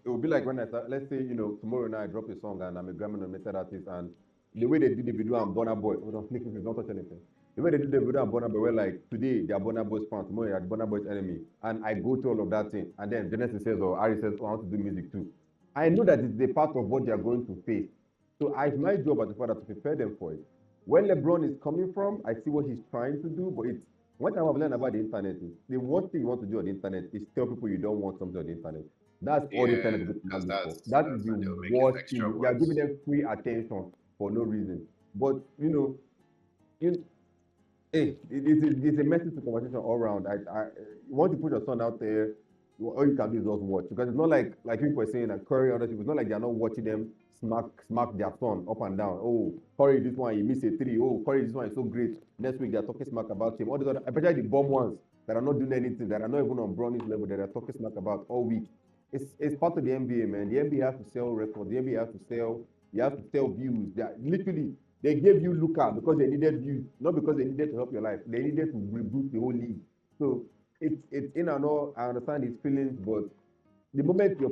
will be like when let's say tomorrow night I drop a song and I'm a Grammy nominated artist and the way they did the video on Burna Boy, hold on, please don't touch anything. The way they did the video on Burna Boy, where like today they are Burna Boy's fans, tomorrow they are Burna Boy's enemy, and I go through all of that thing, and then Genesis says or Ari says, oh, I want to do music too. I know that it's a part of what they are going to face, so it's my job as a father to prepare them for it. Where LeBron is coming from, I see what he's trying to do, but it's one thing I've learned about the internet is the worst thing you want to do on the internet is tell people you don't want something on the internet. That's all the internet is for. That is the worst thing. You are giving them free attention for no reason. But it's a message to conversation all around. You want to put your son out there, all you can do is just watch because it's not like people were saying that Curry and other people. It's not like they're not watching them smack their son up and down. Oh, Curry, this one he missed a three. Oh, Curry, this one is so great. Next week they're talking smack about him. All these other, especially the bomb ones that are not doing anything, that are not even on Bronny's level, that are talking smack about all week. It's part of the NBA, man. The NBA has to sell records. The NBA has to sell. You have to sell views. They are, literally they gave you Luka because they needed views, not because they needed to help your life. They needed to reboot the whole league. So it's in and all. I understand his feelings, but the moment your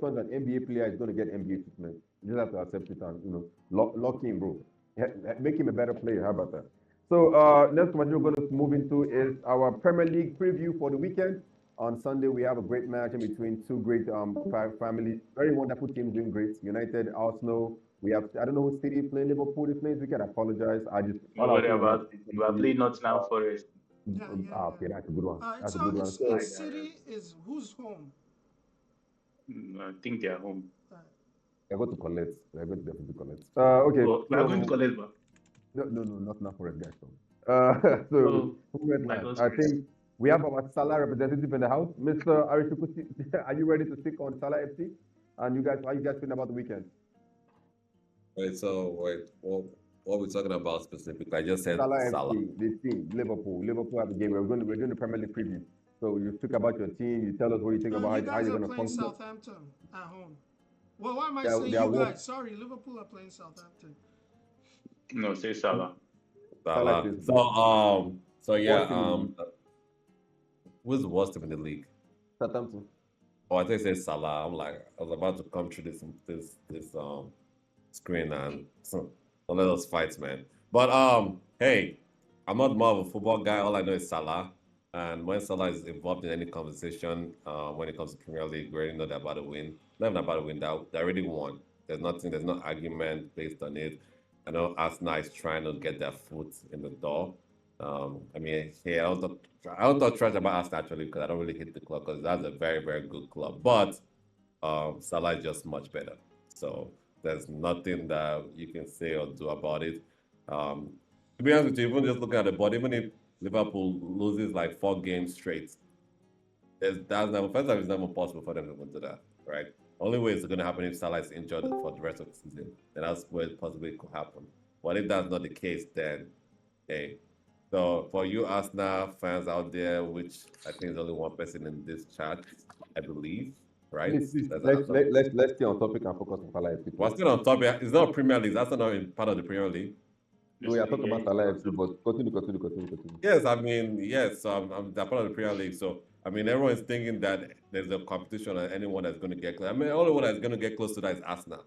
son's an NBA player is going to get NBA treatment. You just have to accept it and lock him, bro. Make him a better player. How about that? So next one we're going to move into is our Premier League preview for the weekend. On Sunday we have a great match in between two great families, very wonderful teams doing great. United, Arsenal. We have I don't know who City playing Liverpool this place. We can apologize. I just all Don't I worry was about it. You are playing Nottingham Forest. Yeah, okay, that's a good one. That's It's a good one. So City is who's home? I think they are home. I go to collect. I go to definitely collect. Okay. Oh, we are going to collect back. No, not for a guy. So I think we have our Salah representative in the house, Mr. Arishukuti. Are you ready to speak on Salah FC? And you guys, how you guys feeling about the weekend? Wait, so what are we talking about specifically? I just said Salah Salah. FC, the team, Liverpool have a game. We're doing the Premier League preview. So you speak about your team. You tell us what you think about You how guys you're are going to playing function. Southampton at home. Well, why am I They are- saying they are you what? guys? Sorry, Liverpool are playing Southampton. No, say Salah. Salah. FC. So yeah, Worst team in the league. who's the worst team in the league? Southampton. Oh, I think it says Salah. I'm like, I was about to come through this screen and so don't let us fight, man. But hey, I'm not more of a football guy. All I know is Salah. And when Salah is involved in any conversation, when it comes to Premier League, we already know they're about to win. Not even about to win, they already won. There's no argument based on it. I know Arsenal is trying to get their foot in the door. I mean, hey, I don't talk trash about Arsenal actually because I don't really hate the club because that's a very, very good club. But Salah is just much better. So there's nothing that you can say or do about it. To be honest with you, even just looking at the board, even if Liverpool loses like 4 games straight, that's never first time it's never possible for them to do that, right? Only way it's going to happen if Salah is injured for the rest of the season, then that's where it possibly could happen. But if that's not the case, then hey. So for you Arsenal fans out there, which I think is only one person in this chat, I believe, right? Please, let's stay on topic and focus on Salah FC. We're still on topic. It's not Premier League. That's not in part of the Premier League. We are talking about Salah FC, but continue. Yes, I mean, yes. So I'm they're part of the Premier League. So I mean, everyone's thinking that there's a competition and anyone that's going to get close. I mean, the only one that's going to get close to that is Arsenal,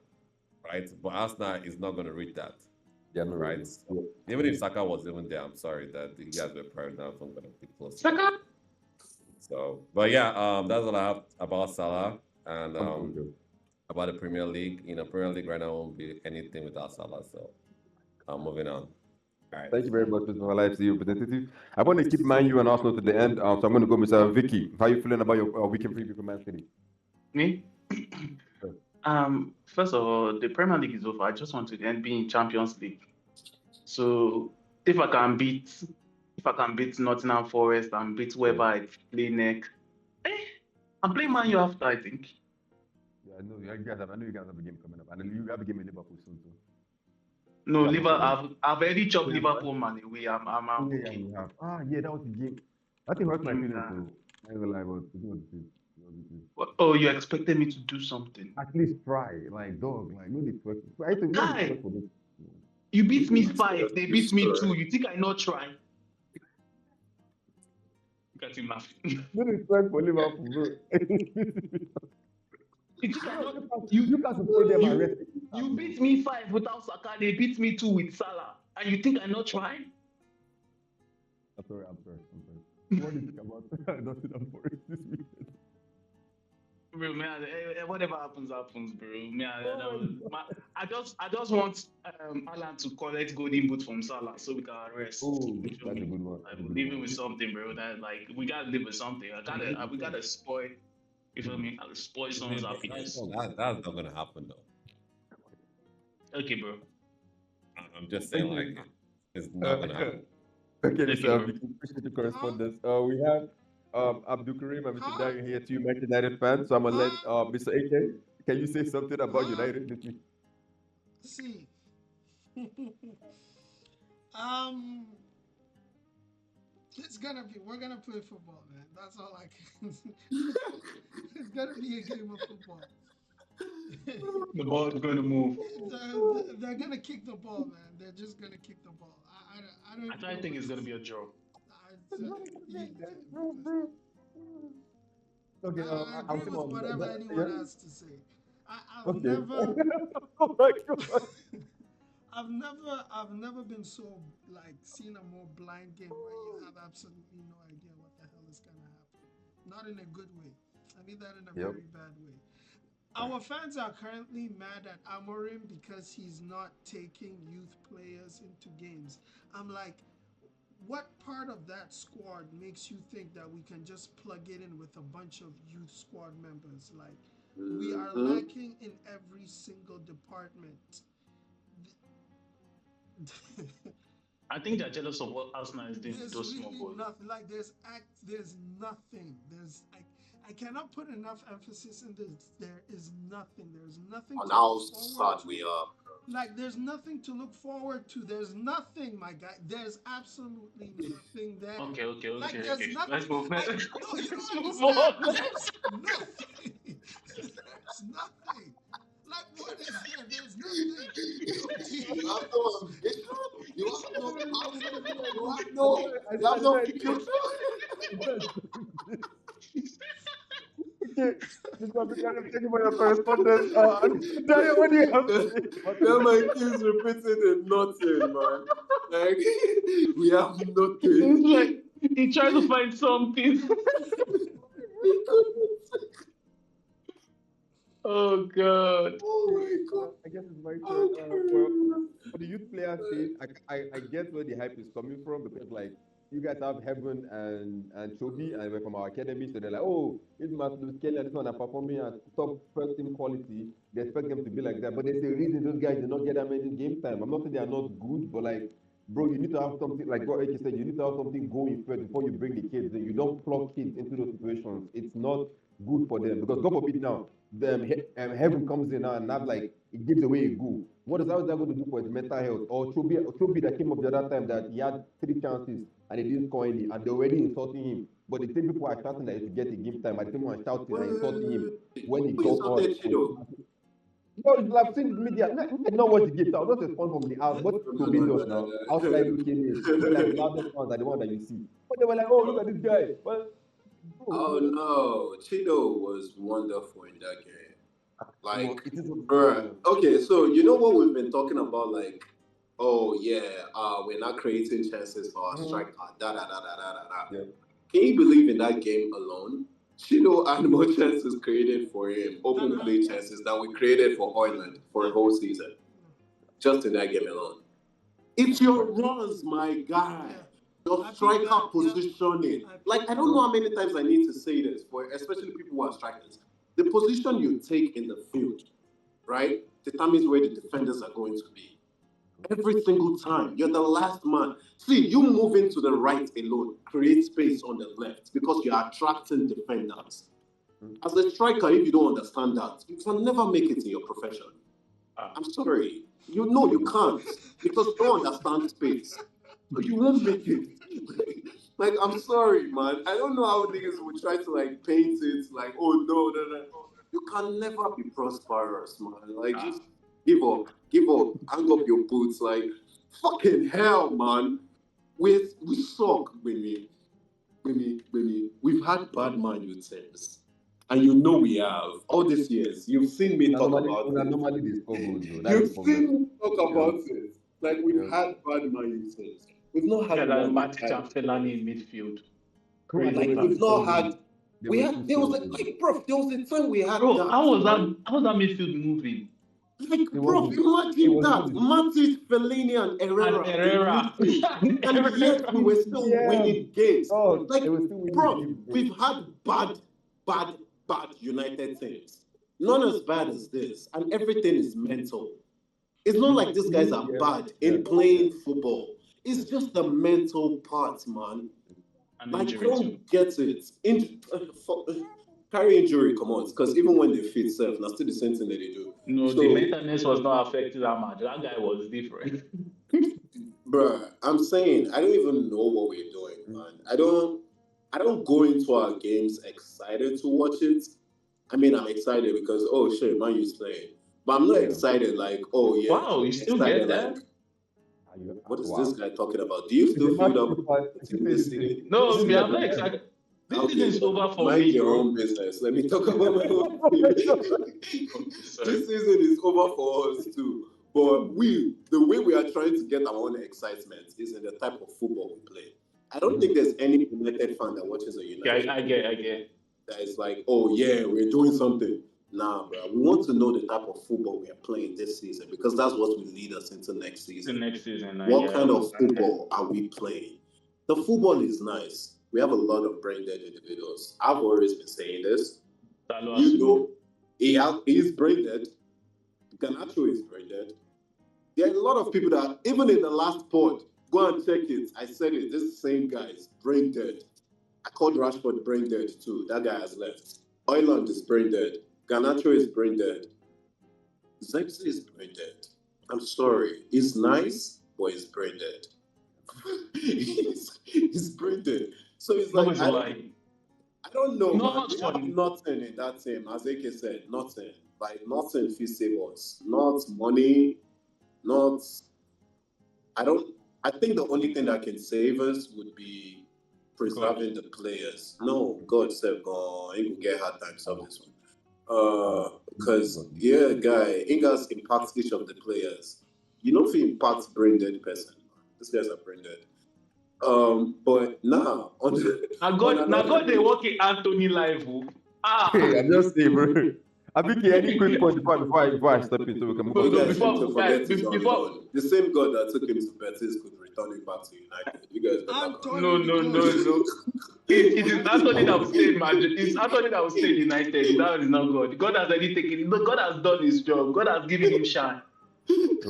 right? But Arsenal is not going to reach that, Yeah, no, right? really. Even if Saka was even there, I'm sorry that you guys were probably not going to be close. Saka. So, but yeah, that's all I have about Salah and Okay. about the Premier League. Premier League right now won't be anything without Salah. So, moving on. All right. Thank you very much, Mr. Salah FC representative. I want to keep Man U and Arsenal to the end, so I'm going to go, Mr. Vicky. How you feeling about your weekend preview for Man City? Me? First of all, the Premier League is over. I just want to then be in Champions League. So if I can beat Nottingham Forest and beat whoever I play next, I'm playing Man U after, I think. Yeah, I know you guys have a game coming up, and you have a game in Liverpool soon too. No, Yeah, Liverpool. I've already chopped Yeah, Liverpool man away. I'm Yeah, okay. you have. Yeah, that was the game. I think hurt my feelings too. I ain't gonna lie, but it was the Oh, you expected me to do something? At least try, like dog, like no need to. I think no Guy, need for this. you beat me 5. They beat me 2. You think I not try? Look at him laughing. No respect for Liverpool, bro. You can't support them and rest. You beat me 5 without Saka. They beat me 2 with Salah, and you think I not try? I'm sorry. What do you think about Nottingham Forest this weekend? Bro, man, whatever happens, bro. Man, I just want Alan to collect golden boot from Salah so we can rest. Oh, that's a good one. I'm living with something, bro. That like we gotta live with something. We gotta spoil. You feel me? I'll spoil someone's happiness. That's not gonna happen though. Okay, bro. I'm just saying, like, it's not gonna happen. Okay, Thank so you, we appreciate the correspondence. We have Abdul Karim and Mr. Darius here, two Manchester United fans. So I'm gonna let Mr. AK. Can you say something about United? Let me. See, um, it's gonna be. We're gonna play football, man. That's all I can. It's gonna be a game of football. The ball is going to move. They're gonna kick the ball, man. They're just gonna kick the ball. I don't I know. think it's going to be a draw. I, Okay, I I'll agree say with one. whatever Yeah. anyone has to say. I've Okay. never, Oh my God. I've never been so like seen a more blind game where you have absolutely no idea what the hell is gonna happen. Not in a good way. I mean that in a Yep. very bad way. Our fans are currently mad at Amorim because he's not taking youth players into games. I'm like, what part of that squad makes you think that we can just plug it in with a bunch of youth squad members? Like, we are lacking in every single department. I think they're jealous of what Arsenal is doing with There's those small really boys. nothing. Like, there's nothing. I cannot put enough emphasis in this. There is nothing. There's nothing On to how look forward sad to. we are. Like, there's nothing to look forward to. There's nothing, my guy. There's absolutely nothing there. Like, there's Okay. nothing. Let's move. Like, no, you Let's don't move understand. on. There's nothing. There's nothing. Like, what is there? There's nothing. Your team. You have no ambition. You have no passion. I You have no said, future. okay, Mr. Abdul Karim, thank you for your correspondence. Dario, what do you have to say about That the my kids repeating it nothing, man. Like we have nothing. It's like he tried to find something. Oh God. Oh my God. I guess it's my turn. Oh, Well, for the youth player stage, I get where the hype is coming from because like you guys have Heaven and Chobi and we're from our academy, so they're like, oh, it's Marcus Kelly and this one are performing at top first team quality. They expect them to be like that, but there's a reason those guys did not get that many game time. I'm not saying they are not good, but like, bro, you need to have something like what Eke said. You need to have something going first before you bring the kids in. You don't plug kids into those situations. It's not good for them because God forbid now heaven comes in now and have like it gives away a goal. How is that going to do for his mental health? Or Chobi that came up the other time that he had three chances and he didn't score any, and they're already insulting him. But the same people are shouting that he should get a game time, and the same one are shouting and insulting him when he Who got on. insulted Chido? No, it's like seen the media. I not watch the game. So I was just respond from the house. What Chobi does now, outside looking in, it's like the loudest ones are the one that you see. But they were like, oh, look at this guy. Well, Oh no, Chido was wonderful in that game. Like, it is bruh. Okay, so you know what we've been talking about, like, oh yeah, we're not creating chances for our striker. Da da da da da da da. Yeah. Can you believe in that game alone? Chido had more chances created for him, open play chances that we created for Oiland for a whole season, just in that game alone. It's your runs, my guy. Your striker positioning. Like, I don't know how many times I need to say this, for especially people who are strikers. The position you take in the field, right, determines where the defenders are going to be. Every single time, you're the last man. See, you moving to the right alone, create space on the left because you're attracting defenders. As a striker, if you don't understand that, you can never make it in your profession. I'm sorry. You know you can't because you don't understand space. So you won't make it. Like, I'm sorry, man. I don't know how niggas would try to like paint it like, oh no. You can never be prosperous, man. Like, just give up, hang up your boots. Like, fucking hell, man. We suck, Winnie. We've had bad man you teams. And you know we have. All these years, you've seen me talk about it. Normally they score goals, though. You've seen me talk about it. Like, we've had bad man you teams. We've not had Like one Matic and Fellaini in midfield. like, we've not had. There was a time we had. Bro, how was that midfield moving? Like, bro, imagine that. Matic, Fellaini, and Herrera. And yet we were still winning games. Like, bro, we've had bad United teams. None as bad as this. And everything is mental. It's not like these guys are bad in playing football. It's just the mental part, man. An Like, I injury too. don't get it. Carry injury, come on, because even when they fit self, that's still the same thing that they do. No, So, the maintenance was not affected that much. That guy was different. bruh, I'm saying I don't even know what we're doing, man. I don't go into our games excited to watch it. I mean, I'm excited because oh shit, man, you's playing, but I'm not Yeah. excited like oh yeah, Wow, I'm you still excited get that? like You, what is wow. this guy talking about? Do you It's still a feel match that FIFA. this season? No, This me, is I'm not excited. This Okay, season is over for mind me, your bro. own business. Let me talk about my own thing. Okay, sorry. This season is over for us too. But the way we are trying to get our own excitement is in the type of football we play. I don't think there's any United fan that watches a United Okay, I get. that is like, oh yeah, we're doing something. Nah, bro. We want to know the type of football we are playing this season because that's what will lead us into next The season. next season, What I kind of understand. football are we playing? The football is nice. We have a lot of brain dead individuals. I've always been saying this. Salo You Asumo. know, he's brain dead. Ganacho is brain dead. There are a lot of people that, even in the last pod, go and check it. I said it. This same guy is brain dead. I called Rashford brain dead too. That guy has left. Oiland is brain dead. Ganacho is brain dead. Zexi is brain dead. I'm sorry. He's nice, but he's brain dead. he's brain dead. So it's No, like, it's like I don't know, man. not We have funny. nothing in that team. As Ake said, nothing. Like, nothing fit save us. Not money, not. I think the only thing that can save us would be preserving the players. No, God said, oh, he will get hard times of this one. Because, yeah, guy, Ingas impacts each of the players. You know if he impacts brain dead person. These guys are brain dead. But now Now God they work in Anthony live. Ah, Hey, I'm just saying, bro. I think any quick point before I step in so we can move No, on. no, you guys to before- seem to guys, forget he's on before- loan. The same God that took him to Betis could return him back to United. You guys better Anthony. come. no. It is Anthony that will stay in Madrid. It's Anthony that will stay in United. That is not God. God has already taken. No, God has done his job. God has given him shine. Wait.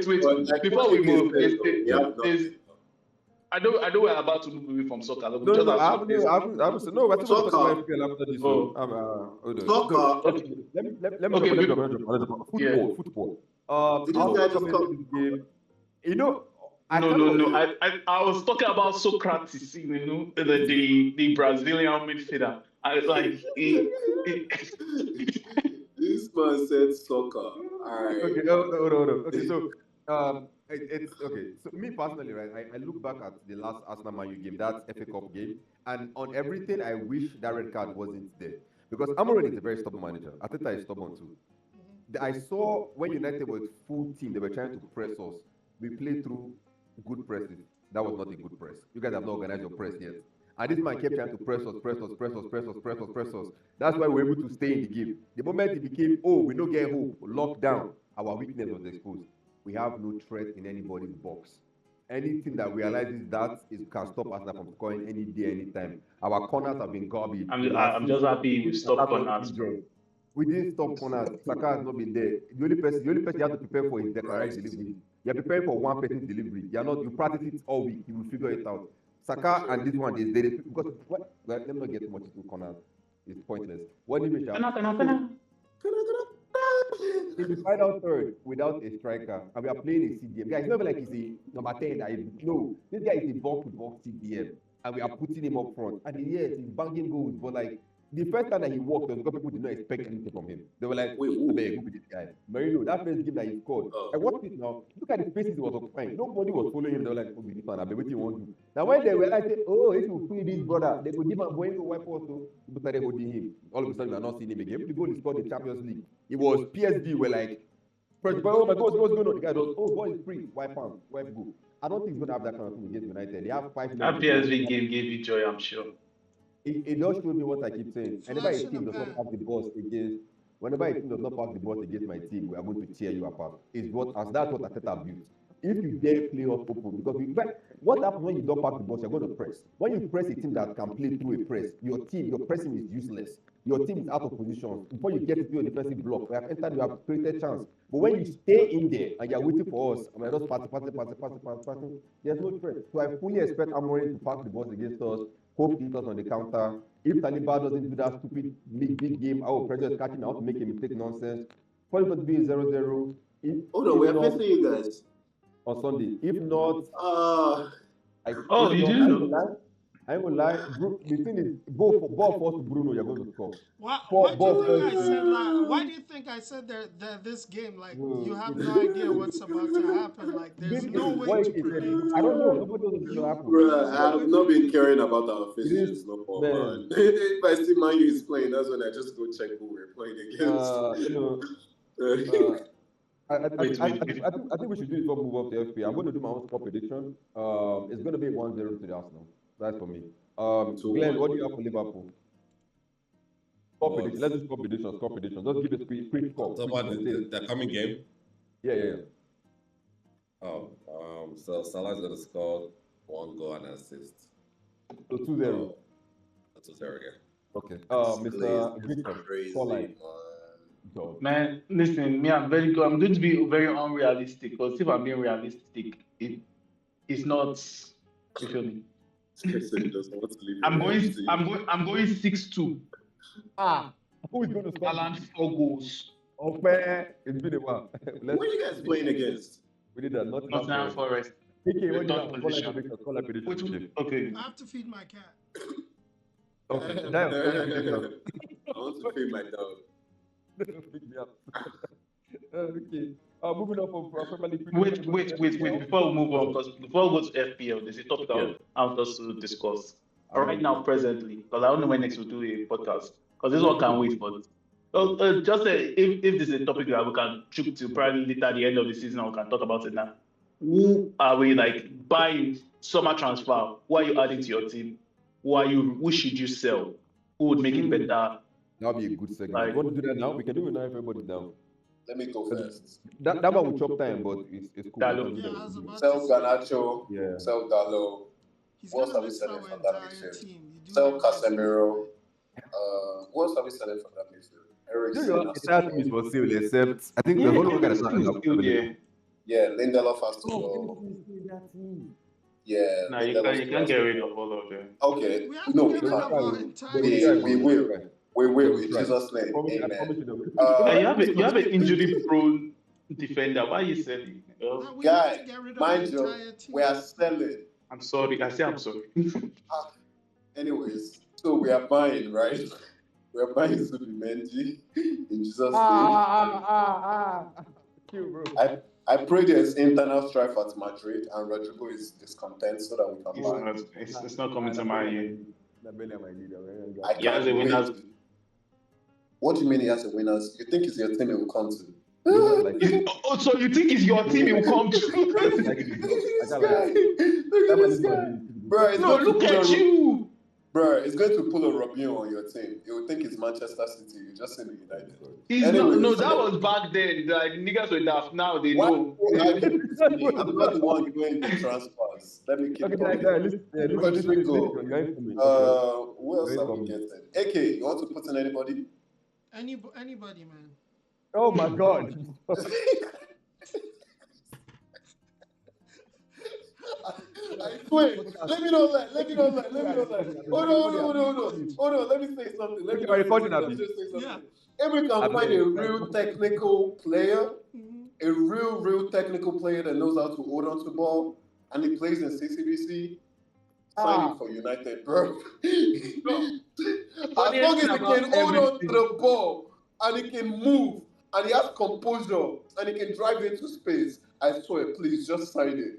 But like Before we Ake move, said, we have nothing. I know we're about to move away from soccer. We No, just no, have to- I haven't. No, I still want to talk about FPL after this. Oh. Hold on. Soccer. So, Okay. let me Okay, drop. Yeah. Football. Did I'll this guy talk just about come? this game. You know, I No. I was talking about Socrates, the Brazilian midfielder. This man said soccer. All right. Okay, hold on. Okay, so it's okay. So me personally, right? I look back at the last Arsenal Man U game, that FA Cup game, and on everything, I wish that red card wasn't there because Amorim is a very stubborn manager. Arteta is stubborn too. I saw when United was full team, they were trying to press us. We played through good presses. That was not a good press. You guys have not organized your press yet. And this man kept trying to press us. That's why we were able to stay in the game. The moment it became, oh, we don't get hope, lockdown, our weakness was exposed. We have no threat in anybody's box. Anything that realizes that can stop us from scoring any day, anytime. Our corners have been garbage. I'm just happy we stopped corners. We didn't stop corners. Saka has not been there. The only person you have to prepare for is Declaration delivery. You're preparing for one person's delivery. You practice it all week. You will figure it out. Saka and this one is there because let me not get too much into corners. It's pointless. What do you mean, Sha? If we find out third without a striker and we are playing a CDM, guys, it's not like he's a number 10. No, this guy is a box-to-box CDM and we are putting him up front. And yes, he's banging goals, but like the first time that he walked, because people did not expect anything from him. They were like, wait, who be this guy? Marino, that first game that he scored. I watched it now. Look at the faces he was occupying. Nobody was following him. They were like, oh, this man, I bet what you want to do. Now when they realized, oh, if you free this brother, they could give him going to wipe out. So people started holding him. All of a sudden, we are not seeing him again. The goal he scored in the Champions League. It was PSG were like, first, oh my God, what's going on? The guy goes, oh, ball is free. Wipe out, wipe go. I don't think he's going to have that kind of thing against United. They have 5 That minutes. PSV game gave you joy, I'm sure. It does show me what I keep saying. Whenever a team does not pass the ball against my team, we are going to tear you apart. That's what Arteta built. If you dare play us open, because what happens when you don't pass the ball, you're going to press. When you press a team that can play through a press, your pressing is useless. Your team is out of position. Before you get to your defensive block, we have created chance. But when you stay in there and you're waiting for us, and we're just passing, there's no threat. So I fully expect Amorim to pack the balls against us, hope to hit us on the counter. If Saliba doesn't do that stupid big game, our pressure is catching out to make a mistake nonsense. Probably going to be 0-0. Hold on, we're facing you guys on Sunday. If not, you didn't know? I ain't gonna lie. The thing is, ball force to Bruno, you're going to score. Why do you think I said that this game, like, you have no idea what's about to happen? Like, there's no way to predict. I don't know. Nobody knows what's going to happen. Bruh, I have not been caring about our fixtures no more, man. If I see Man U is playing, that's when I just go check who we're playing against. I think we should do it before we move up to FP. I'm going to do my own score prediction. It's going to be 1-0 to the Arsenal. That's for me. Glenn, what do you have for Liverpool? Score prediction. Let's do score prediction. Just give us quick score. So about the coming game? Yeah. So Salah's going to score 1 goal and assist. So 2-0. 2-0 again. Okay. Mr. Victor, scoreline. Man, listen, me, I'm going to be very unrealistic, because if I'm being realistic, it's not. You feel me? I'm going 6-2. Who is going to score? Haaland 4 goals. Okay, it's been a while. Who are you guys playing against? We did that. Nottingham Forest. Okay, what do you have? Okay. I have to feed my cat. Okay, I want to feed my dog. Pick me up. Okay. Moving on from Premier League. Wait. Before we move on, because before we go to FPL, there's a topic I want us to discuss. Right now, presently, because I don't know when next we'll do a podcast, because this one can wait. But just if this is a topic that we can shoot to probably later at the end of the season, we can talk about it now. Who are we buying summer transfer? Who are you adding to your team? Who should you sell? Who would make it better? That'll be a good segment. You want to do that now? We can do it now. Everybody's down. Let me go first. That one will chop time, but it's cool. Sell Garnacho. Yeah. Sell Gallo. What are we selling from that midfield? Sell Casemiro. What else are we selling from that midfield? That is for sale, except I think the whole one got Yeah, Lindelof has to go. Yeah. No, you can't get rid of all of them. Okay. No, we can't. We will. We will, in Jesus' name. Amen. You have an injury-prone defender. Why are you selling? Guy, mind you, we are selling. I'm sorry. I'm sorry. Anyways, so we are buying, right? We are buying Subimendi in Jesus' name. I pray there's internal strife at Madrid and Rodrigo is discontent so that we can buy. It's not coming to my ear. He has a winners. What do you mean he has a winners? You think it's your team it will come to? So you think it's your team it will come to? Bro, look at you. Bro, it's going to pull a Robinho on your team. You would think it's Manchester City. You just say United. No, that was back then. Like niggas were daft. Now they know. I'm not the one doing the transfers. Let me keep going. Who else are we getting? AK, you want to put in anybody? Anybody, man. Oh my God. I swear. Let me not lie. Hold on. Let me say something. If we can find a real technical player, a real technical player that knows how to hold on to the ball, and he plays in CCBC, sign him for United, bro. As long as he can hold on to the ball, and he can move, and he has composure, and he can drive into space, I swear, please just sign it.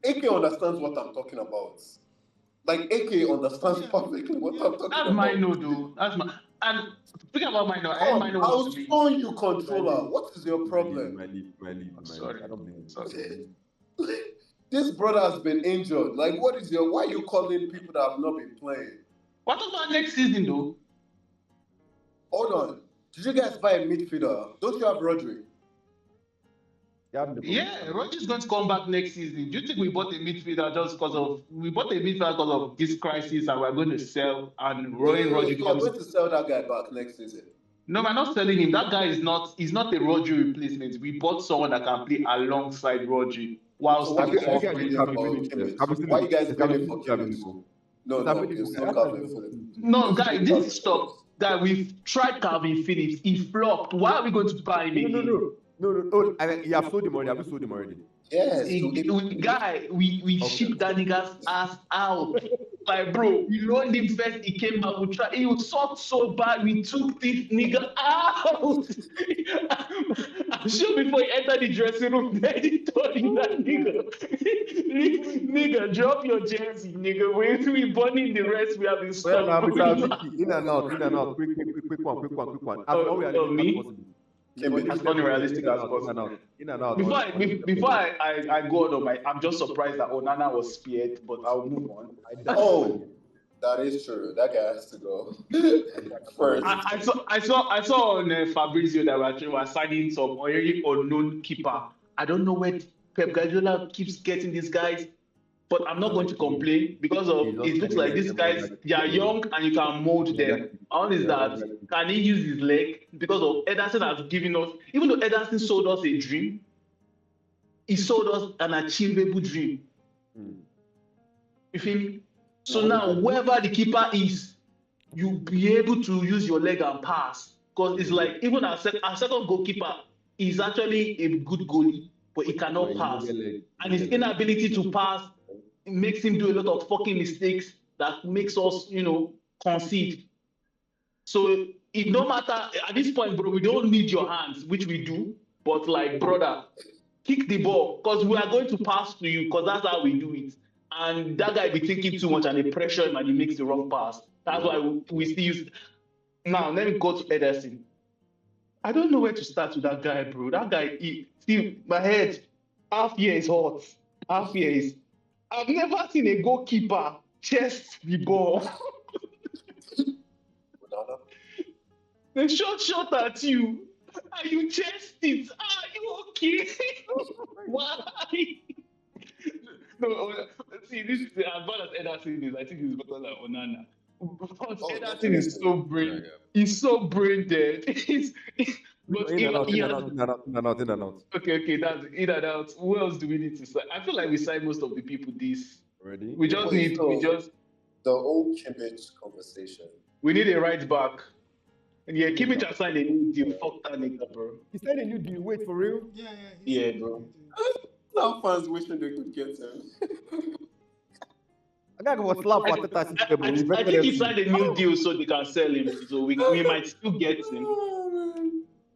AK understands what I'm talking about. Like, AK understands perfectly what I'm talking about. That's my no, dude. That's my... And speaking about my no, I was showing you controller. What is your problem? My leave. Sorry. I don't believe it. This brother has been injured. Like, why are you calling people that have not been playing? What about next season, though? Hold on. Did you guys buy a midfielder? Don't you have Rodri? Yeah, Rodri's going to come back next season. Do you think we bought a midfielder because of this crisis and we're going to sell and Rodri We're going to sell that guy back next season. No, we're not selling him. That guy is not. He's not a Rodri replacement. We bought someone that can play alongside Rodri whilst So why you still guys offering. waiting for Kimmich? Why you guys waiting for Kimmich? No, it's not Calvin Phillips. No, guy, this is stop. Guy, we've tried Calvin Phillips. He flopped. Why are we going to buy him again? No. Oh, you have sold him already. Have you sold him already? Yes. We shipped that nigga's ass out. Like, bro, we loaned him first. He came back. We tried. He was so bad. We took this nigga out. I'm sure before he entered the dressing room, then he told him that nigga, nigga, drop your jersey, nigga. We burning the rest. We have been Well, now, stuck. Mr. in and out. Quick one. As unrealistic as possible. As unrealistic as possible. In and out. Before I go on, I'm just surprised that Onana was spared, but I'll move on. Oh, that is true. That guy has to go first. I saw on Fabrizio that we were signing some already unknown keeper. I don't know where Pep Guardiola keeps getting these guys, but I'm not going to complain because of it looks like these guys, they are young and you can mold them. All is that, can he use his leg? Because of Ederson has given us, even though Ederson sold us a dream, he sold us an achievable dream. You feel me? So now, whoever the keeper is, you'll be able to use your leg and pass. Because it's like, even our second goalkeeper is actually a good goalie, but he cannot pass. And his inability to pass makes him do a lot of fucking mistakes that makes us, concede. So it no matter, at this point, bro, we don't need your hands, which we do, but like, brother, kick the ball, because we are going to pass to you, because that's how we do it. And that guy be thinking too much and they pressure him and he makes the wrong pass. That's why we still use. Now, let me go to Ederson. I don't know where to start with that guy, bro. That guy, see, my head, half year is hot. Half year is. I've never seen a goalkeeper chest the ball. They shot at you and you chest it. Are you okay? Why? No, see, this is as bad as Ederson is. I think he's better than Onana. But Ederson is so brain. He's so brain dead. But in and out. Okay, that's in and out. Who else do we need to sign? I feel like we signed most of the people this. Already? The old Kimmich conversation. We need a right back. And yeah, Kimmich has signed a new deal. Fuck that nigga, bro. He signed a new deal. Wait, for real? Yeah, bro. Some fans wishing they could get him. I gotta go slap I think he signed a new deal so they can sell him. So we might still get him.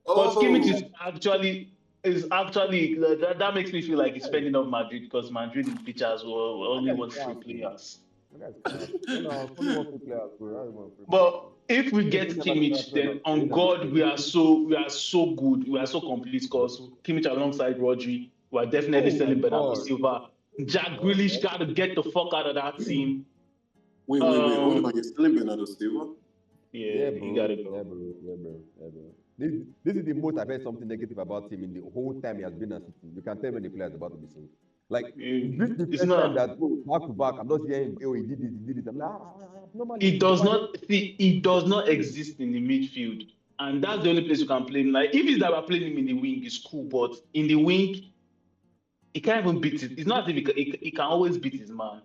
But Kimmich is actually that makes me feel like he's spending off Madrid because Madrid in pictures will only want free players. But if we get Kimmich, then on God we are so good, we are so complete because Kimmich alongside Rodri, we are definitely selling Bernardo Silva. Jack Grealish got to get the fuck out of that team. Wait, hold on, you're selling Bernardo Silva? Yeah, bro. You gotta go. Yeah, bro. This is the most I've heard something negative about him in the whole time he has been at City. You can tell when the player is about to be sold. Like, this is the first time that back to back, I'm not hearing, oh, he did it. I'm like, normally. It does not exist in the midfield. And that's the only place you can play him. Like, if it's that we're playing him in the wing, it's cool. But in the wing, he can't even beat it. It's not as if he can always beat his man.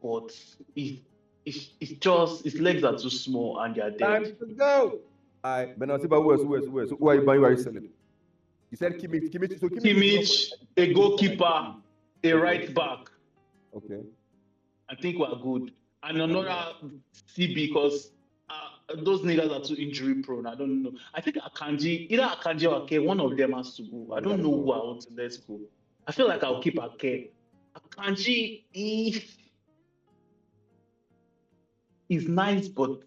But it's just, his legs are too small and they are dead. Time to go. All right, Bernardo Silva, who are you buying? Who are you selling? You said Kimmich. So Kimmich, a goalkeeper, a right back. Okay. I think we're good. And another CB because those niggas are too injury prone. I don't know. I think either Akanji or Ake, one of them has to go. I don't know who I want to let go. I feel like I'll keep Ake. Akanji is nice, but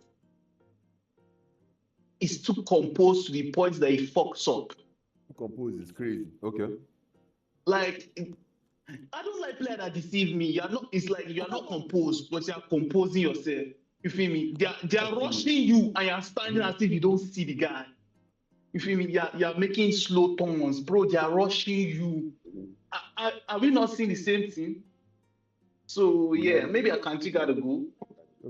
he's too composed to the point that he fucks up. Composed is crazy. Okay. Like, I don't like players that deceive me. It's like you're not composed, but you're composing yourself. You feel me? They are rushing you and you're standing as if you don't see the guy. You feel me? You're making slow turns. Bro, they are rushing you. Are we not seeing the same thing? So, yeah, maybe I can't gotta go.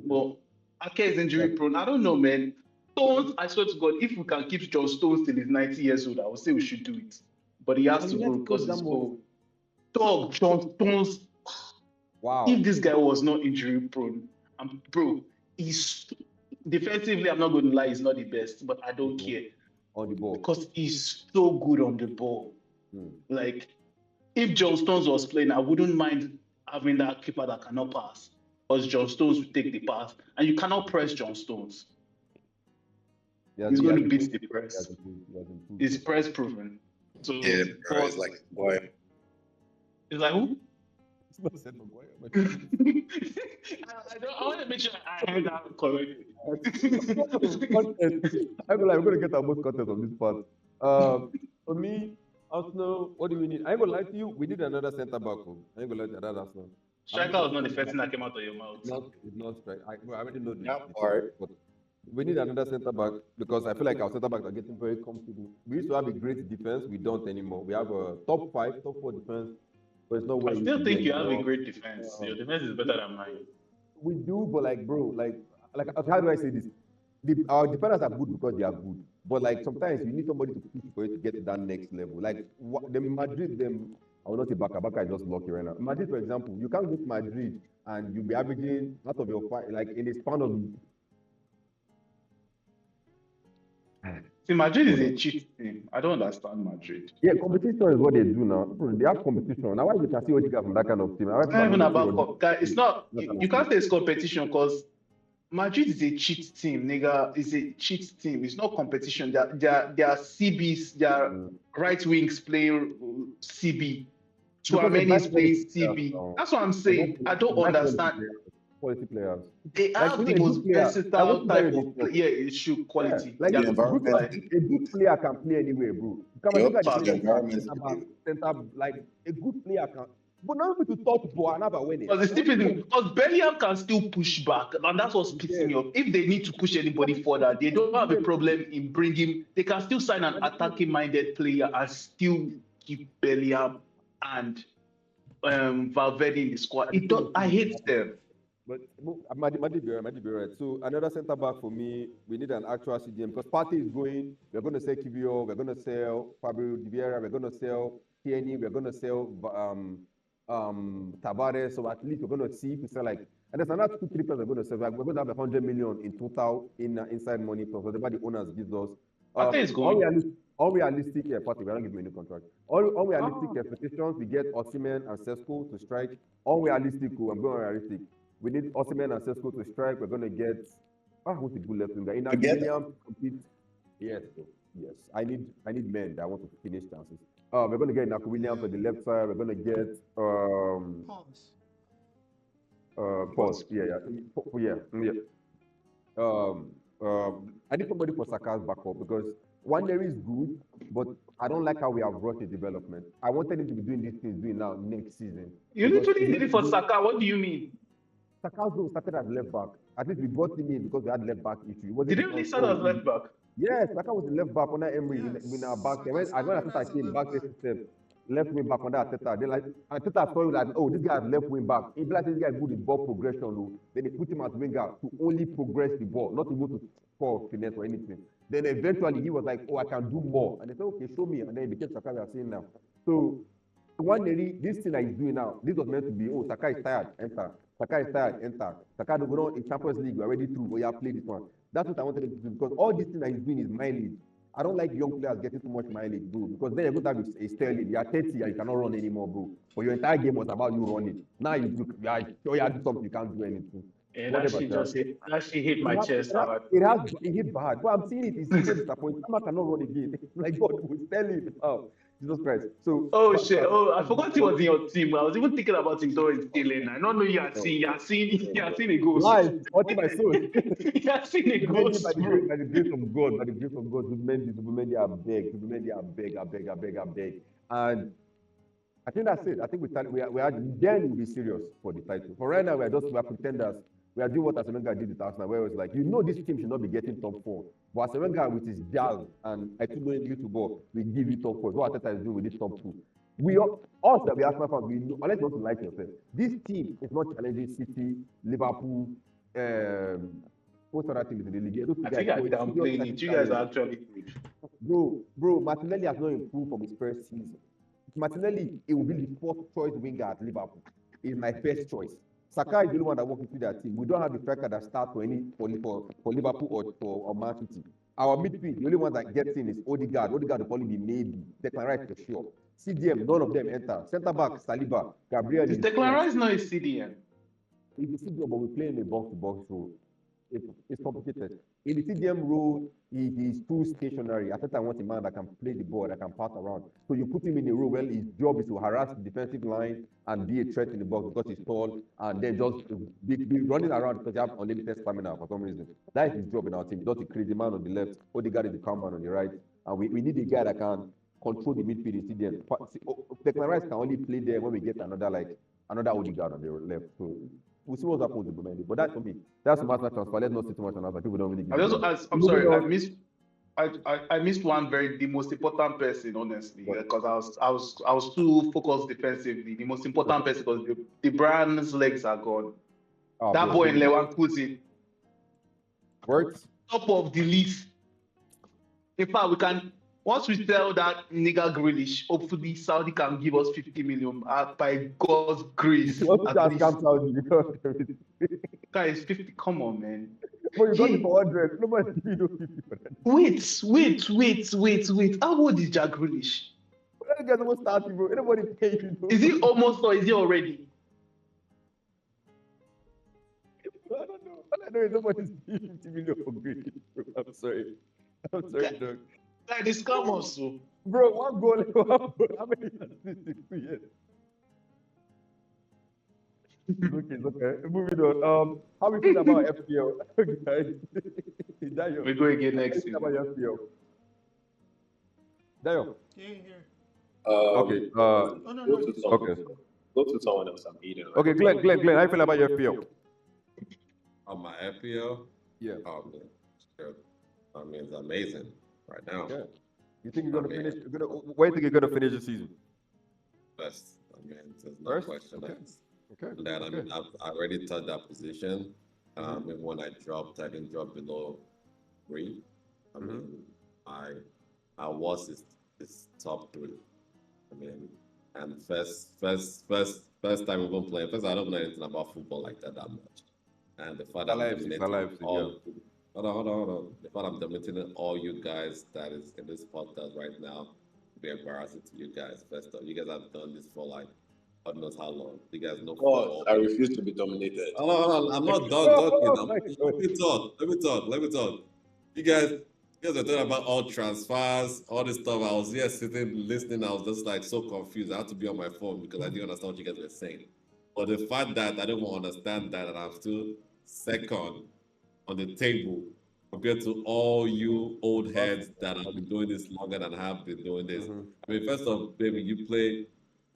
But Ake is injury prone. I don't know, man. Stones, I swear to God, if we can keep John Stones till he's 90 years old, I would say we should do it. But he has to go because he's old. Dog, John Stones. Wow. If this guy was not injury prone, bro, he's defensively, I'm not going to lie, he's not the best, but I don't care On the ball. because he's so good on the ball. Like, if John Stones was playing, I wouldn't mind having that keeper that cannot pass because John Stones will take the pass, and you cannot press John Stones. He's going to beat the press. He's press proven. So Yeah, bro, it's like, boy. It's like who? It's not said for boy. I want to make sure I heard that correctly. I'm gonna get our most content on this part. For me, Arsenal, what do we need? I ain't gonna lie to you, we need another centre back. I ain't gonna lie to you, that Arsenal. Striker was not the first thing that came out of your mouth. It's not strike. I already know That part. but we need another centre back because I feel like our centre backs are getting very comfortable. We used to have a great defense, we don't anymore. We have a top 5, top 4 defense, but it's not I where still think you have a great defense. Your defense is better than mine. We do, but like, bro, like how do I say this? Our defenders are good because they are good, but like sometimes you need somebody to push for you to get to that next level. Like Madrid, I will not say Baka is just lucky right now. Madrid, for example, you can't go to Madrid and you'll be averaging out of your five, like in a span of. See, Madrid is a cheat team. I don't understand Madrid. Yeah, competition is what they do now. They have competition. Now, why you can see what you got from that kind of team? It's not even about it's not. You can't say it's competition because Madrid is a cheat team, nigga. It's a cheat team. It's not competition. They are CBs. Their right wings play CB. Tchouameni plays CB. That's what I'm saying. I don't understand. Quality players. They have the most versatile type of player. Yeah, it should quality. Like the environment. a good player can play anywhere, bro. Come on, look at the environment. Like a good player can. But not to touch ball and have a winning. Because Bellingham can still push back, and that's what's pissing me off. If they need to push anybody further, they don't have a problem in bringing. They can still sign an attacking-minded player and still keep Bellingham and Valverde in the squad. I hate them. But Madi be right. So another centre back for me, we need an actual CDM because Partey is going. We're going to sell Kivio. We're going to sell Fabio V.A.R. We're going to sell Tierney. We're going to sell Tavares. So at least we're going to see if we sell like. And there's another 2-3 players we're going to sell. Like we're going to have 100 million in total in inside money plus whatever the owners gives us. Partey is going. Unrealistic, Partey, we don't give me a new contract. Unrealistic expectations, we get Osimhen and Sesko to strike. Unrealistic, I'm going unrealistic. We need Osimhen and Sesko to strike. We're going to get who's the good left winger? In Williams compete. Yes. I need men that want to finish chances. We're going to get Naku Williams on the left side. We're going to get Pause. I need somebody for Saka's backup because Wanderers is good, but I don't like how we have rushed the development. I wanted him to be doing these things now next season. You literally did it for Saka. What do you mean? Saka's goal started as left back. At least we brought him in because we had left back issue. Did he really start as left back? Yes, Saka was the left back under Emery in our back. When Ateta came back, they left wing back under Ateta. Then like Ateta saw like, oh, this guy has left wing back. He like this guy is good with ball progression. Though. Then they put him as winger to only progress the ball, not able to score finesse or anything. Then eventually he was like, oh, I can do more. And they said, okay, show me. And then it became Saka we are seeing now. So this thing that he's doing now, this was meant to be, oh, Saka is tired, enter. Saka is tired, enter. Saka don't go in Champions League, we're already through. Oh, yeah, play this one. That's what I wanted him to do because all this thing that he's doing is mileage. I don't like young players getting too much mileage, bro. Because then you're going to have a Sterling. You are 30 and you cannot run anymore, bro. But your entire game was about you running. Now you do something, you can't do anything. Yeah, that shit hit my chest. It hit bad. But I'm seeing it's so disappointing. Sama cannot run again. Like God was telling it. Oh, Jesus Christ. So shit. Oh, I forgot he was in your team. I was even thinking about him during stealing. I don't know you had seen a ghost. Live, watching my soul. You had seen a ghost. By the grace of God, Zubimendi are beg. And I think that's it. I think then we'll be serious for the title. For right now, we're pretenders. We are doing what Asemenga did with Arsenal, where it was like, this team should not be getting top 4. But Asemenga with his jazz and I think knowing you to ball, we give you top 4. What Arteta is doing with this top 2. Us that we Arsenal fans, we know, unless you want to like yourself, this team is not challenging City, Liverpool, Most other teams in the league. Those I guys think I'm play- downplaying it. You guys are actually good. Bro, Martinelli has not improved from his first season. Martinelli, it will be the fourth choice winger at Liverpool. Is my first choice. Saka is the only one that walks into that team. We don't have a striker that starts for Liverpool or Man City. Our midfield, the only one that gets in is Odegaard. Odegaard will probably be maybe. Declan Rice for sure. CDM, none of them enter. Centre back, Saliba, Gabriel. Is Declan Rice not a CDM? It's a CDM, but we play in a box-to-box role. It's complicated. In the CDM role, he is too stationary. At that time, I want a man that can play the ball, that can pass around. So you put him in a role where his job is to harass the defensive line and be a threat in the box because he's tall, and then just be running around because he has unlimited stamina for some reason. That is his job in our team. Not a crazy man on the left, Odegaard is the calm man on the right, and we need a guy that can control the midfield in CDM. Declan Rice can only play there when we get another Odegaard on the left. So we'll see what's happening with Bumendi. But that for me, that's a master transfer. Let's not see too much on that. People don't really give I'm sorry, I missed the most important person, honestly, because I was too focused defensively. The most important person because the Brand's legs are gone. That boy in Leverkusen, works. top of the list. In fact, we can once we sell that nigga Grealish, hopefully Saudi can give us 50 million by God's grace. Guys, 50, come on, man. But you got it for 100. Nobody give you 50 for that. Wait. How old is Jack Grealish? That guy's almost 30, bro. Anybody pay you? Is he almost or is he already? I don't know. All I know is nobody's paying 50 million for Grealish, bro. I'm sorry, dog. Like this come also. Bro, one goal. How many assists in 2 years? Okay. Moving on. How we feel about FPL, guys? We go again next season. How about FPL? Dayo. Here. Okay. Okay. Go to someone else. I'm eating. Okay, Glenn. How you feel about your FPL? On my FPL, Yeah. oh man, sure. I mean, it's amazing right now. Yeah. You think you're gonna finish? Where do you think you're gonna finish the season? Best. I mean, there's no First? question. Okay. That I mean, I already touched that position. Even when I didn't drop below 3. I mean, I was his top 3. I mean, and first time we've been playing. First, I don't know anything about football like that much. And the fact that I'm dominating hold on. The fact I'm dominating all you guys that is in this podcast right now will be embarrassing to you guys. First off, you guys have done this for like God knows how long. You guys know. I refuse to be dominated. Hold on. I'm not done talking. Let me talk. You guys are talking about all transfers, all this stuff. I was here sitting, listening. I was just like so confused. I had to be on my phone because I didn't understand what you guys were saying. But the fact that I don't understand that and I'm still second on the table compared to all you old heads that have been doing this longer than I have been doing this. I mean, first off, baby, you play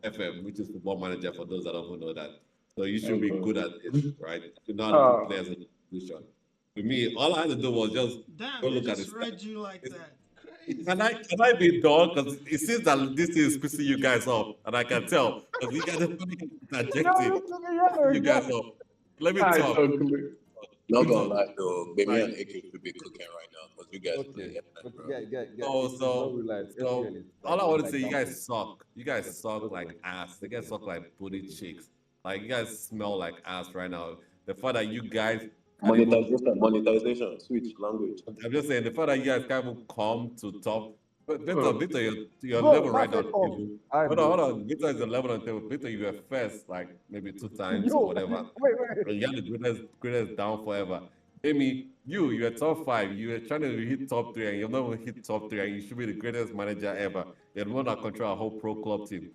FM, which is Football Manager for those that don't know that. So you should be good at it, right? You know how to play as a position. For me, all I had to do was just go look at it. Read you like that. Crazy. Can I be done? Because it seems that this is pissing you guys off, and I can tell because you guys are interjecting you guys off. Let me talk. Not gonna lie though, baby and AK should be cooking right now because you guys play. So all I want to say, you guys suck. You guys suck like ass. You guys suck like booty cheeks. Like you guys smell like ass right now. The fact that you guys monetization, switch language. I'm just saying the fact that you guys can't even come to top. Victor, your level right now. Hold on. Victor is the level on the table. Victor, you were first like maybe 2 times or whatever. Wait. You had the greatest down forever. Amy, you're top 5. You were trying to hit top 3 and you've never hit top 3 and you should be the greatest manager ever. You're the one that control a whole pro club team.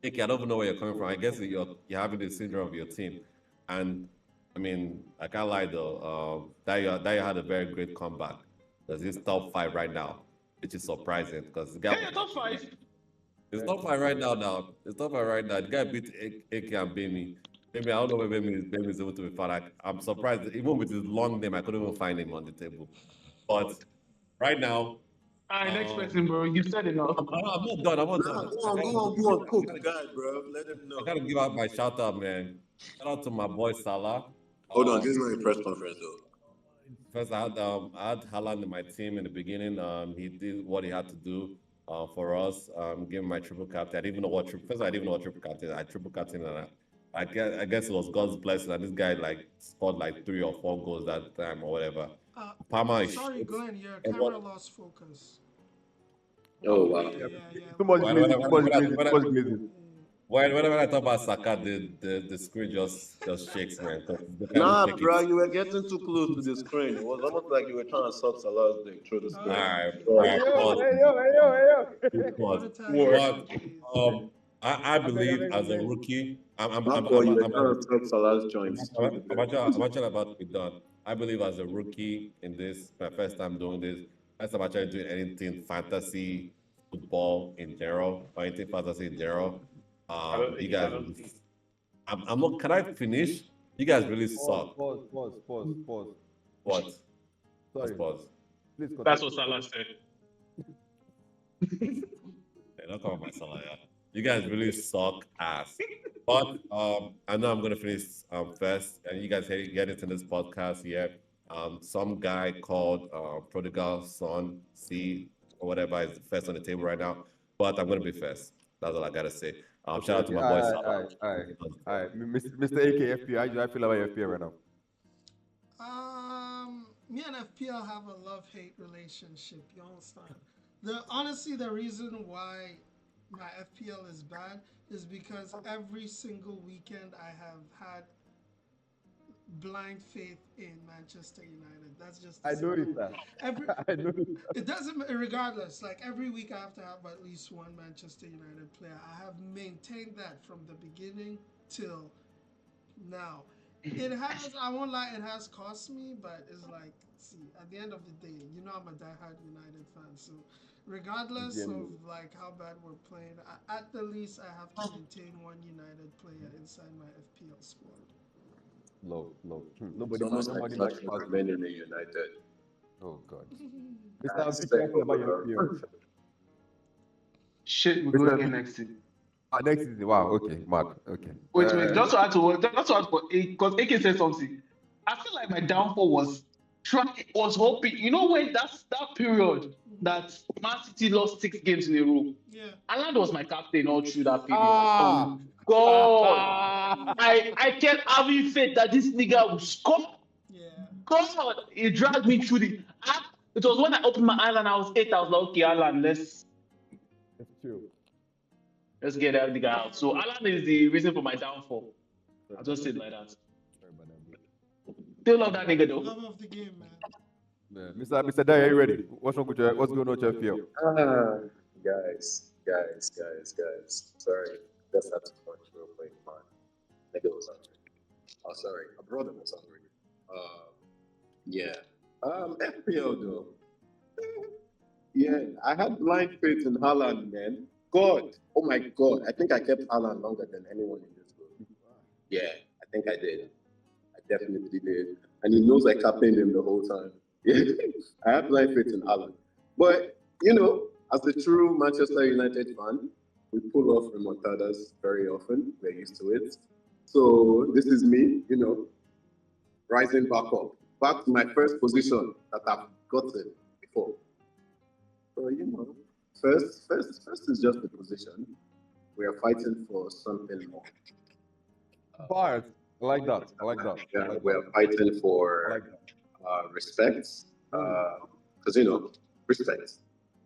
Okay, I don't even know where you're coming from. I guess you're having the syndrome of your team. And I mean, I can't lie though. Daya had a very great comeback. Because he's top 5 right now, which is surprising because the guy. Yeah, top 5. It's top 5 right now. It's top 5 right now. The guy beat AK and Bemi. Maybe I don't know where Bemi is able to be found. I'm surprised. Even with his long name, I couldn't even find him on the table. But right now. All right, next person, bro. You said enough. I'm not done. Go on, cook the guy, bro. Let him know. I gotta give out my shout out, man. Shout out to my boy Salah. Hold on, this is not a press conference though. first I had Haaland in my team in the beginning. He did what he had to do for us. Give him my triple captain. I didn't even know what triple. First, I didn't even know what triple captain. I triple captain, and I guess it was God's blessing. And this guy like scored like 3 or 4 goals that time or whatever. Palmer is Sorry, shit. Glenn, your And camera lost focus. Oh wow. Yeah. Too much when, glazing, when, too when, much glazing, when, too I- much glazing. whenever I talk about Saka, the screen just shakes, man. 'Cause they can't even Nah, take bro, it. you were getting too close to the screen. It was almost like you were trying to suck Salah's dick through the All screen. right, all Hey right, yo, pause, hey yo, hey yo, hey yo. pause. Monetize, But please. I I beg, I believe beg, I as a beg. rookie, My boy, you were trying to suck Salah's joints through the I'm actually about to be done. I believe as a rookie in this, my first time doing this, first time actually doing anything fantasy football in general or anything fantasy in general. You guys, I'm not. Can I finish? You guys really Pause, suck. pause, pause, pause, pause. What? Let's Sorry, pause. please That's continue. what Salah said. Hey, don't call my son like that. You guys really suck ass. But I know I'm gonna finish first, and you guys get into this podcast here. Some guy called Prodigal Son C or whatever is first on the table right now. But I'm gonna be first. That's all I gotta say. Shout out to my boy Salah. All right. Mr. AKFP, how do I feel about your FPL right now? Me and FPL have a love-hate relationship. You understand? Honestly, the reason why my FPL is bad is because every single weekend I have had blind faith in Manchester United. That's just I noticed that. every. I noticed that. It doesn't. Regardless, like every week I have to have at least one Manchester United player. I have maintained that from the beginning till now. It has, I won't lie, it has cost me, but it's like, see, at the end of the day, you know I'm a diehard United fan, so regardless of like how bad we're playing, at the least I have to maintain one United player inside my FPL squad. Low. It's almost like Nobody likes Sasha fast. remaining in United. Oh God. I Mr. expect Abdul, how feel about your FPL? Shit, we go again next season. Next season. Wow. Okay. Mad. Okay. Wait. Just to add to because AK said something. I feel like my downfall was hoping. You know when that period that Man City lost 6 games in a row. Yeah. Alan was my captain all through that period. Ah. God, I kept having faith that this nigga will score. Yeah. God, he dragged me through it was when I opened my eye and I was 8. I was like, okay, Alan, let's chill. get that nigga out. So Alan is the reason for my downfall. I'll just say it like that. Sorry about that, bro. Still love that nigga though. Love of the game, man. Yeah. Mr. Dai, are you ready? What's wrong with what's going on with your FPL? Guys. Sorry, that's not too much real quick, man. Nigga was hungry. Oh, sorry, my brother was hungry. Yeah. FPL though. Yeah, I had blind faith in Haaland, man. God, oh my God, I think I kept Haaland longer than anyone in this group. Yeah, I think I did. I definitely did. And he knows I captained him the whole time. Yeah, I had blind faith in Haaland. But, you know, as a true Manchester United fan, we pull off remontadas very often. We're used to it. So this is me, you know, rising back up. Back to my first position that I've gotten before. So, you know, first is just the position. We are fighting for something more. Bars. I like that. We are fighting for respect. Because, you know, respect.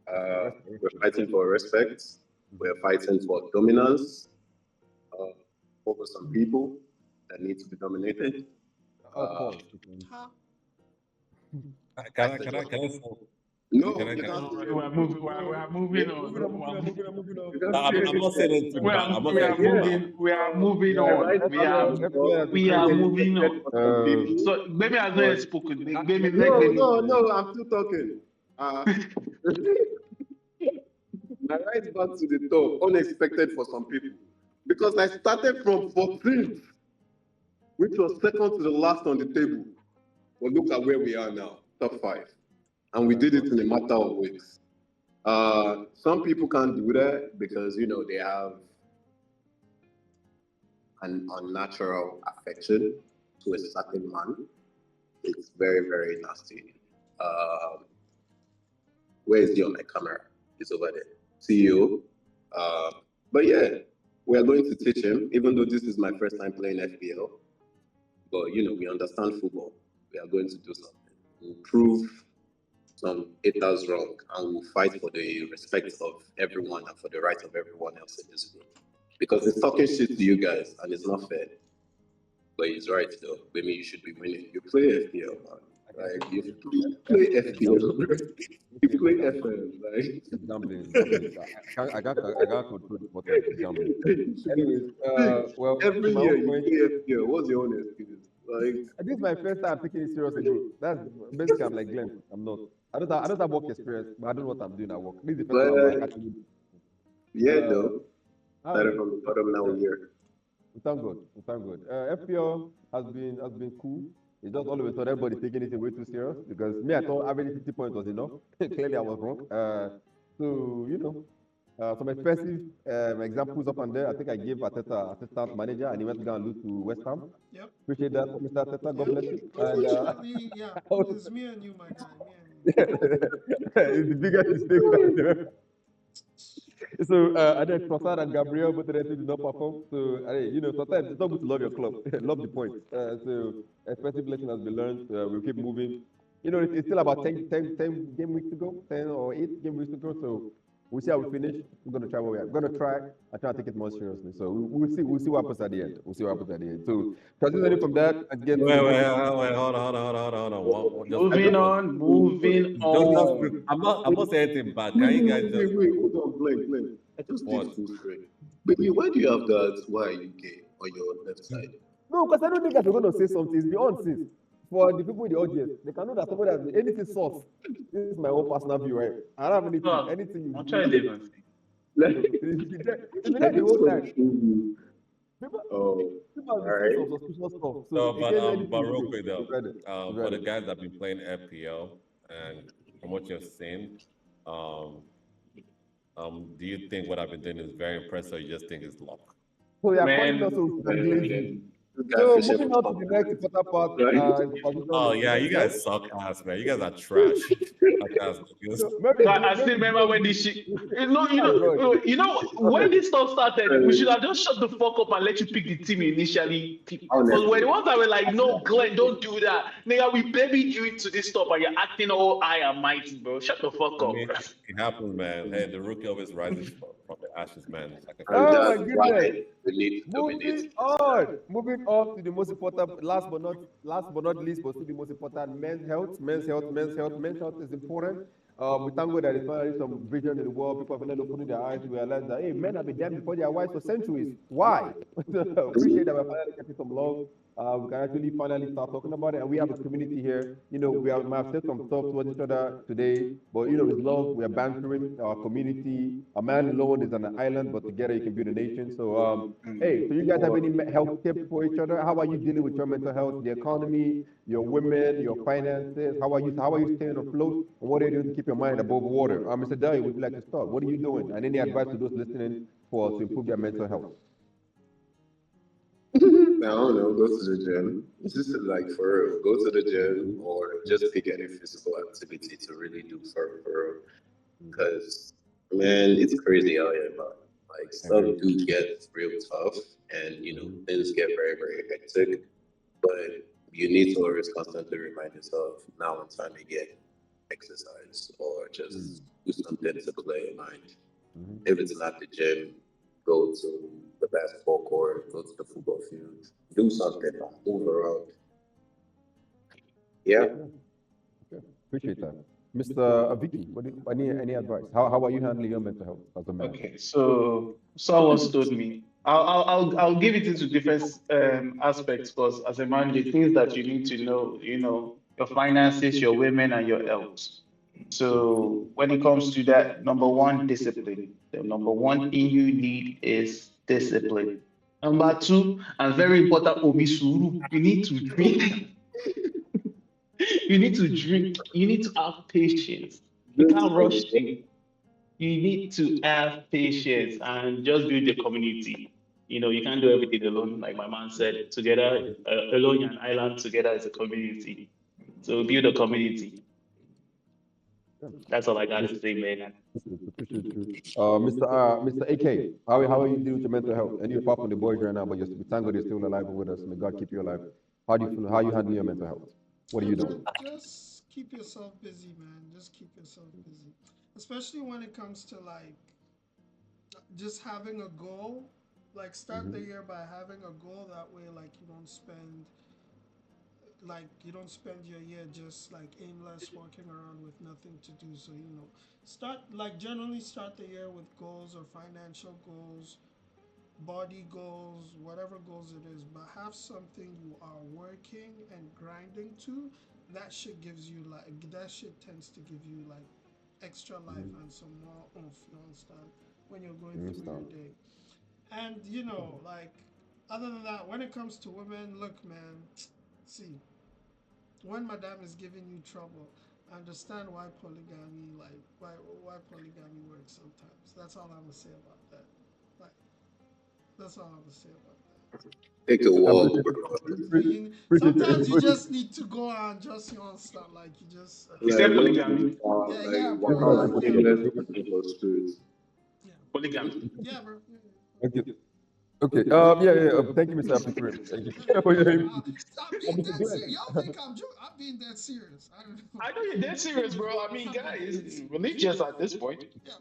We're fighting for respect. We're fighting for dominance over some people that need to be dominated. Pause. Can I say? No, Can I- you can I- can't say We are moving on. Moving on. You can't I'm say not saying anything bad. I'm not saying anything bad. We are moving Yeah, on. right. We are moving on. Some people. So maybe I not spoken. Maybe No, I'm still talking. My rise back to the top, unexpected for some people. Because I started from 14th, which was second to the last on the table. But look at where we are now, top 5. And we did it in a matter of weeks. Some people can't do that because, you know, they have an unnatural affection to a certain man. It's very, very nasty. Um, where is he on my camera? He's over there. CEO. Uh, but yeah, we are going to teach him, even though this is my first time playing FPL. But we understand football. We are going to do something. We'll prove some haters wrong, and we'll fight for the respect of everyone and for the right of everyone else in this group. Because it's talking shit to you guys, and it's not fair. But he's right though. I mean, you should be winning. You play FPL, man. Like you play FPL. You play FM, like It's gambling. It's gambling. I can't control the water. It's gambling. Anyways, well, every my year own you point. play FPL. What's your own excuse? Like This is my first time taking it seriously, bro. That's basically I'm like Glenn. I'm not. I don't have work experience, but I don't know what I'm doing at work. This is the first time I'm like but actually. yeah, Uh, though. how Started from the bottom now yeah, here. we thank God. We thank God. FPL has been cool. It's just all of a sudden everybody's taking it way too serious because me I thought averaging 50 points was enough. Clearly I was wrong. So some expensive examples up and there. I think I gave Ateta assistant manager and he went to go and lose to West Ham. Yep. Appreciate that, Mr. Ateta. God bless you. And Unfortunately, yeah, it's me and you, my guy. Me and you. it's the biggest mistake that so and then Trossard and Gabriel both of them did not perform. So sometimes it's not good to love your club. Love the point. So expensive lesson has been learned. We'll keep moving. It's still about 10 game weeks to go, 10 or 8 game weeks to go. So we'll see how we finish. We're gonna try what we are. We're gonna try and try to take it more seriously. So we'll see. We'll see what happens at the end. We'll see what happens at the end. So transitioning from that and get to Wait, the wait, next. hold on. Moving on, moving Just on. quick. I'm not saying anything bad. Can Wait, you wait, guys wait, just wait, wait, hold on, Glenn. I just did what? full straight. Baby, why do you have that why are you gay on your left side? No, because I don't think that you're going to say something. It's beyond sis. For the people in the audience, they can know that somebody has been anything source. This is my own personal view, right? I don't have anything. Oh, Anything you I'm do. trying to even see. It's been I there the just whole want time. to show you. People, Oh, people have been all saying right. some suspicious stuff. So No, in case anything but you real say, quick we've though, read it. We've for read the it. guys that have been playing FPL and from what you've seen, do you think what I've been doing is very impressive, or you just think it's luck? So you are calling Man, us to congratulate you. This guy So fishing moving for on to the next important part, right? the position Oh of yeah, you health. guys suck ass, man. You guys are trash. Ass niggas. So maybe so I still maybe remember when this shit. my God. When this stuff started, we should have just shut the fuck up and let you pick the team you initially picked. Because Honestly. we're the ones that were like, no, Glenn, don't do that. Nigga, we babied you into this stuff and you're acting all high and mighty, bro. Shut the fuck I up. mean, it happens, man. Hey, the rookie always rises from the ashes, man. Like a And Oh phoenix. my that's why goodness. we need to dominate Moving this on. time. Moving on to the most important, last but not least, but still the most important, men's health. Men's health. Men's health. Men's health is important. We thank God that there's finally some vision in the world. People have finally opening their eyes to realize that hey, men have been damned before their wives for centuries. Why? Appreciate that we're finally getting some love. We can actually finally start talking about it, and we have a community here. We might have said some stuff towards each other today, but it's love. We are bantering our community. A man alone is on an island, but together you can build a nation. So, hey, so you guys have any health tips for each other? How are you dealing with your mental health, the economy, your women, your finances? How are you staying afloat? And what are you doing to keep your mind above water? Mr. Daly, would you like to start? What are you doing? And any advice to those listening to improve their mental health? I don't know, go to the gym. This is like for real. Go to the gym or just pick any physical activity to really do for real. Because man, it's crazy out here, man. Like stuff do get real tough and things get very, very hectic. But you need to always constantly remind yourself now it's time to get exercise or just do something to clear your mind. If it's not the gym, go to the basketball court, go to the football field, do something, move around. Yeah. Okay. Appreciate that. Mr. Vicky, any advice? How are you handling your mental health as a man? Okay, so someone told me. I'll give it into different aspects because as a man, the things that you need to know, your finances, your women, and your health. So when it comes to that, number one, discipline. The number one thing you need is discipline. Number two, and very important, omisuru. You need to drink. You need to drink. You need to have patience. You can't rush things. You need to have patience and just build the community. You can't do everything alone. Like my man said, together, alone and island together as a community. So build a community. That's all I got to say, man. Appreciate you. Mr. AK, how are you dealing with your mental health? And you're far from the boys right now, but we thank God you're still alive and with us. May God keep you alive. How do you feel? How are you handling your mental health? What are you doing? Just keep yourself busy, man. Just keep yourself busy, especially when it comes to like just having a goal. Like start the year by having a goal. That way, like you don't spend your year just like aimless walking around with nothing to do. So start like generally start the year with goals or financial goals, body goals, whatever goals it is, but have something you are working and grinding to. That shit gives you like that shit tends to give you like extra life and some more oomph, you understand, when you're going through your day. And like other than that, when it comes to women, look man, see, when madame is giving you trouble, understand why polygamy like why polygamy works sometimes. That's all I'm gonna say about that. Like that's all I'm gonna say about that. Take a walk, bro. Sometimes you just need to go and just start like you just You said Like, polygamy. yeah, walk bro, out and aimless in those streets. yeah, Polygamy. yeah, bro. Okay. Okay. Thank you, Mr. Abdul. Thank you. I'm being dead serious. Y'all think I'm joking? I'm being dead serious. I don't know. I know you're dead serious, bro. I mean, guys, religious at this point. Yeah.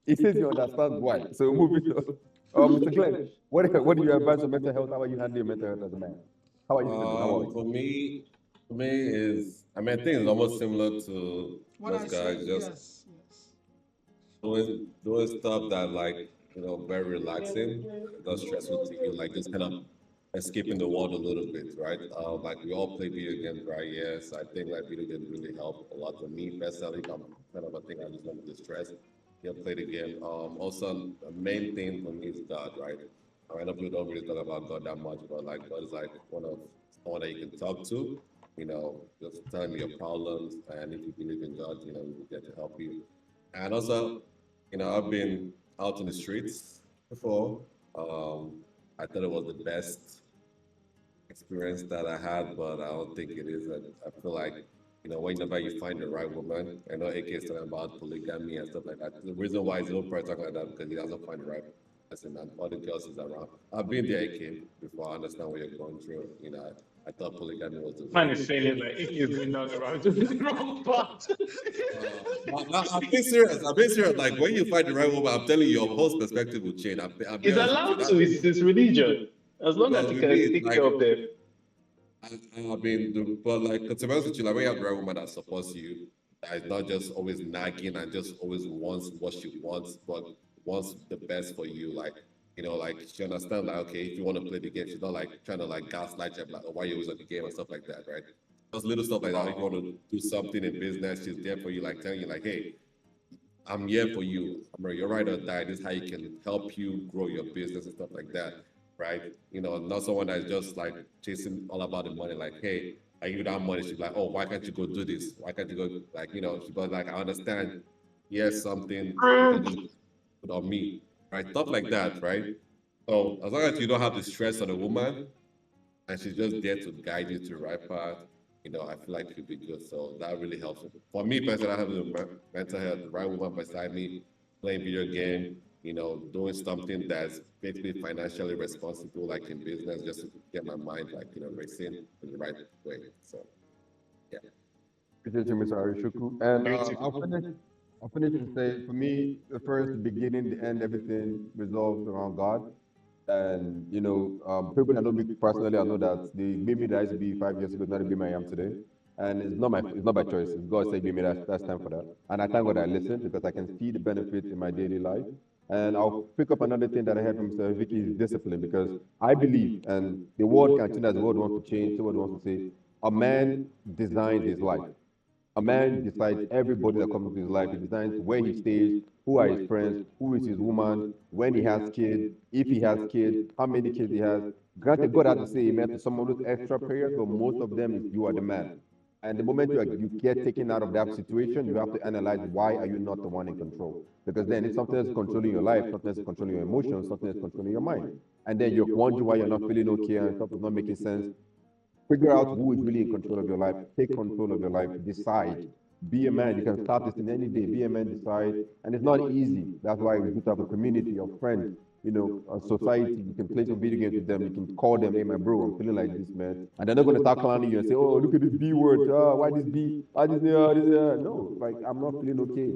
He says he understands why. So moving on. Mr. Glenn, what do you advise on mental health? How are you handling your mental health as a man? How are you feeling? How are you? For me is, I mean, I think it's almost similar to What I most said, guys, just yes, yes. doing stuff that like, very relaxing, not stressful to you, like just kind of escaping the world a little bit, right? Like we all play video games, right? Yes, I think like video games really help a lot for me personally. I'm kind of, I think I just want to distress. Play the game. Also, the main thing for me is God, right? I know people don't really talk about God that much, but like God is like someone that you can talk to. Just tell me your problems, and if you believe in God, He will get to help you. And also, I've been out in the streets before. I thought it was the best experience that I had, but I don't think it is. And I feel like, whenever you find the right woman, I know AK is talking about polygamy and stuff like that. The reason why he's not probably talking like that because he doesn't find the right person and all the girls is around. I've been there, AK, before. I understand what you're going through. I thought polygamy was the Man way. is saying it like if he's doing that around to the wrong part. I'm being serious. I'm being serious. Like when you find the right woman, I'm telling you, your whole perspective will change. I'm He's being honest with you. allowed to. It's his religion. As long as Well, he with can me, take like care of them. I mean, but like, to be honest with you, like when you have the right woman that supports you, that is not just always nagging and just always wants what she wants, but wants the best for you. Like, like she understands, like, okay, if you want to play the game, she's not like trying to like gaslight you, like, oh, why you always on the game and stuff like that, right? Just little stuff like that. If you want to do something in business, she's there for you, like telling you, like, hey, I'm here for you. You're right or die. This is how you can help you grow your business and stuff like that, right? Not someone that's just like chasing all about the money. Like, hey, I give you that money. She's like, oh, why can't you go do this? Why can't you go like, she goes like, I understand. Yes, something you can just put on me, right? Stuff like that, right? So as long as you don't have the stress on a woman, and she's just there to guide you to the right path. I feel like you'll be good. So that really helps. For me personally, I have the mental health, the right woman beside me, playing video game, doing something that's basically financially responsible, like in business, just to get my mind like, racing in the right way. So yeah. Appreciate you, Mr. Arishuku. And I'll finish and say, for me, the first, the beginning, the end, everything resolves around God. And people that know me personally, I know that the baby that I used to be 5 years ago is not the baby I am today. And it's not by choice. It's God saying, baby, that's time for that. And I thank God I listen because I can see the benefits in my daily life. And I'll pick up another thing that I heard from Mr. Vicky is discipline, because I believe, and the world can change as the world wants to change, the world wants to say, a man designs his life. A man decides everybody that comes into his life. He designs where he stays, who are his friends, who is his woman, when he has kids, if he has kids, how many kids he has. Granted, God has to say amen to some of those extra prayers, but most of them is you are the man. And the moment you get taken out of that situation, you have to analyze why are you not the one in control? Because then it's something that's controlling your life, something that's controlling your emotions, something that's controlling your mind. And then you're wondering why you're not feeling okay and stuff is not making sense. Figure out who is really in control of your life. Take control of your life. Decide. Be a man. You can start this in any day. Be a man. Decide. And it's not easy. That's why we have a community of friends. A society. You can play some video games with them. You can call them, hey, my bro, I'm feeling like this, man. And they're not going to start clowning you and say, oh, look at this B word. Why this B? Why this? No, like, I'm not feeling okay.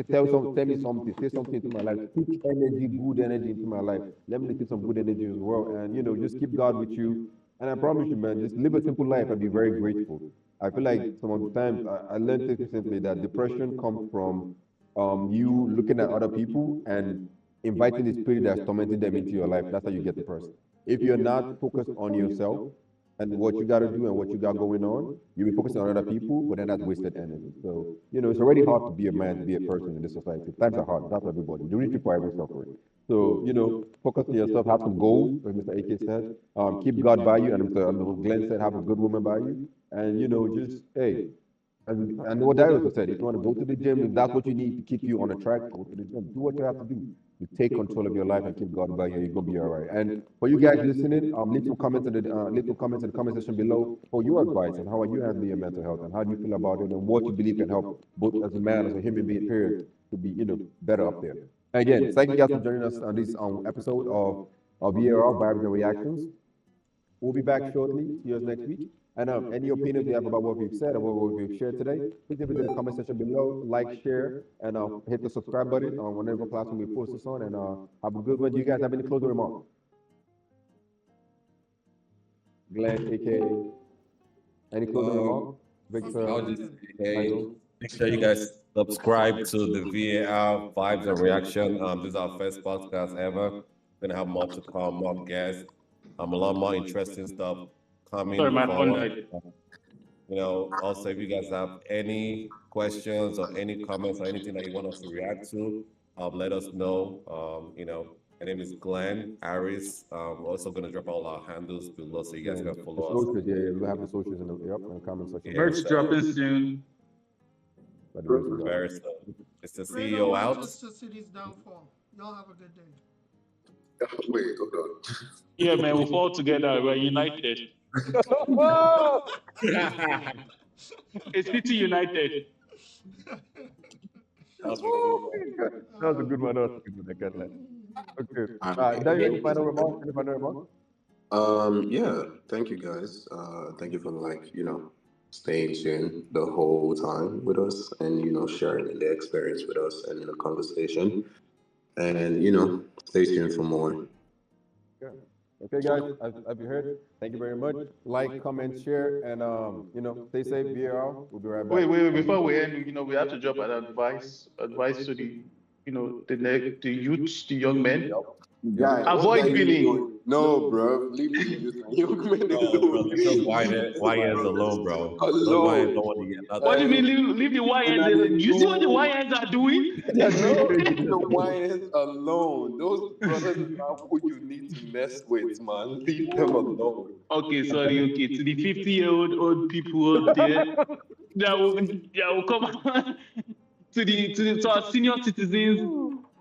Tell me something, say something into my life, put energy, good energy into my life. Let me get some good energy as well. And just keep God with you. And I promise you, man, just live a simple life and be very grateful. I feel like some of the times I learned this recently that depression comes from you looking at other people and inviting the spirit that's tormenting them into your life. That's how you get depressed. If you're not focused on yourself and what you got to do and what you got going on, you'll be focusing on other people, but then that's wasted energy. So, it's already hard to be a man, to be a person in this society. Times are hard. That's everybody. The rich people are even suffering. So, focus on yourself, have some goals, like Mr. AK said. Keep God by you, and Mr. Glenn said, have a good woman by you. And, just, hey, and what Darius said, if you want to go to the gym, if that's what you need to keep you on the track, go to the gym. Do what you have to do. You take control of your life and keep God by you. You're gonna be all right. And for you guys listening, leave some comments in the comment section below for your advice and how are you handling your mental health and how do you feel about it and what you believe can help both as a man as a human being period to be better up there. Again, thank you guys for joining us on this episode of V.A.R. Vibes and Reactions. We'll be back shortly. See you next week. And any opinions you have about what we've said or what we've shared today, please leave it in the comment section below. Like, share, and hit the subscribe button on whenever platform we post this on. And have a good one. Do you guys have any closing remarks? Glenn, AK, any closing remarks? Victor, I'll just say, make sure you guys subscribe to the V.A.R. Vibes and Reaction. This is our first podcast ever. We're gonna have more to come, more guests, a lot more interesting stuff coming Sorry, my phone forward. died. Also, if you guys have any questions or any comments or anything that you want us to react to, let us know. My name is Glenn Harris. We're also going to drop all our handles below so you guys can follow us. Socials, yeah, we'll have the socials in the comment section. Merch dropping soon. Very soon. It's the CEO out. Manchester City's downfall. Y'all have a good day. Wait, hold on. Yeah, man, we'll fall together. We're united. It's City United. That's That was a good one. That was a good one. I get that. Okay. Daniel, any final remarks? Any final remarks? Yeah, thank you guys. Thank you for staying tuned the whole time with us and sharing the experience with us and the conversation. And stay tuned for more. Okay, guys, as you heard, thank you very much. Like, comment, share, and stay safe. V.A.R. We'll be right back. Wait. Before we end, we have to drop an advice to the, the youth, the young men. Guy, Avoid billing. No, bro. Leave me young men alone. Leave those YNs alone, bro. Those YNs don't want to get nothing. What do you mean leave the YNs? You see what the YNs are doing? No, leave the YNs alone. Those brothers are not who you need to mess with, man. Leave them alone. Okay, sorry. Okay, to the 50-year-old old people out there that will come to our senior citizens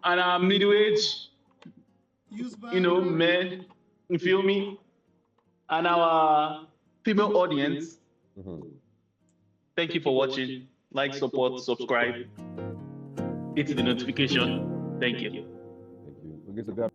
and our middle-aged, men. You feel me? And our female audience. Thank you for watching. Like, support, subscribe. Hit the notification. Thank you. Thank you.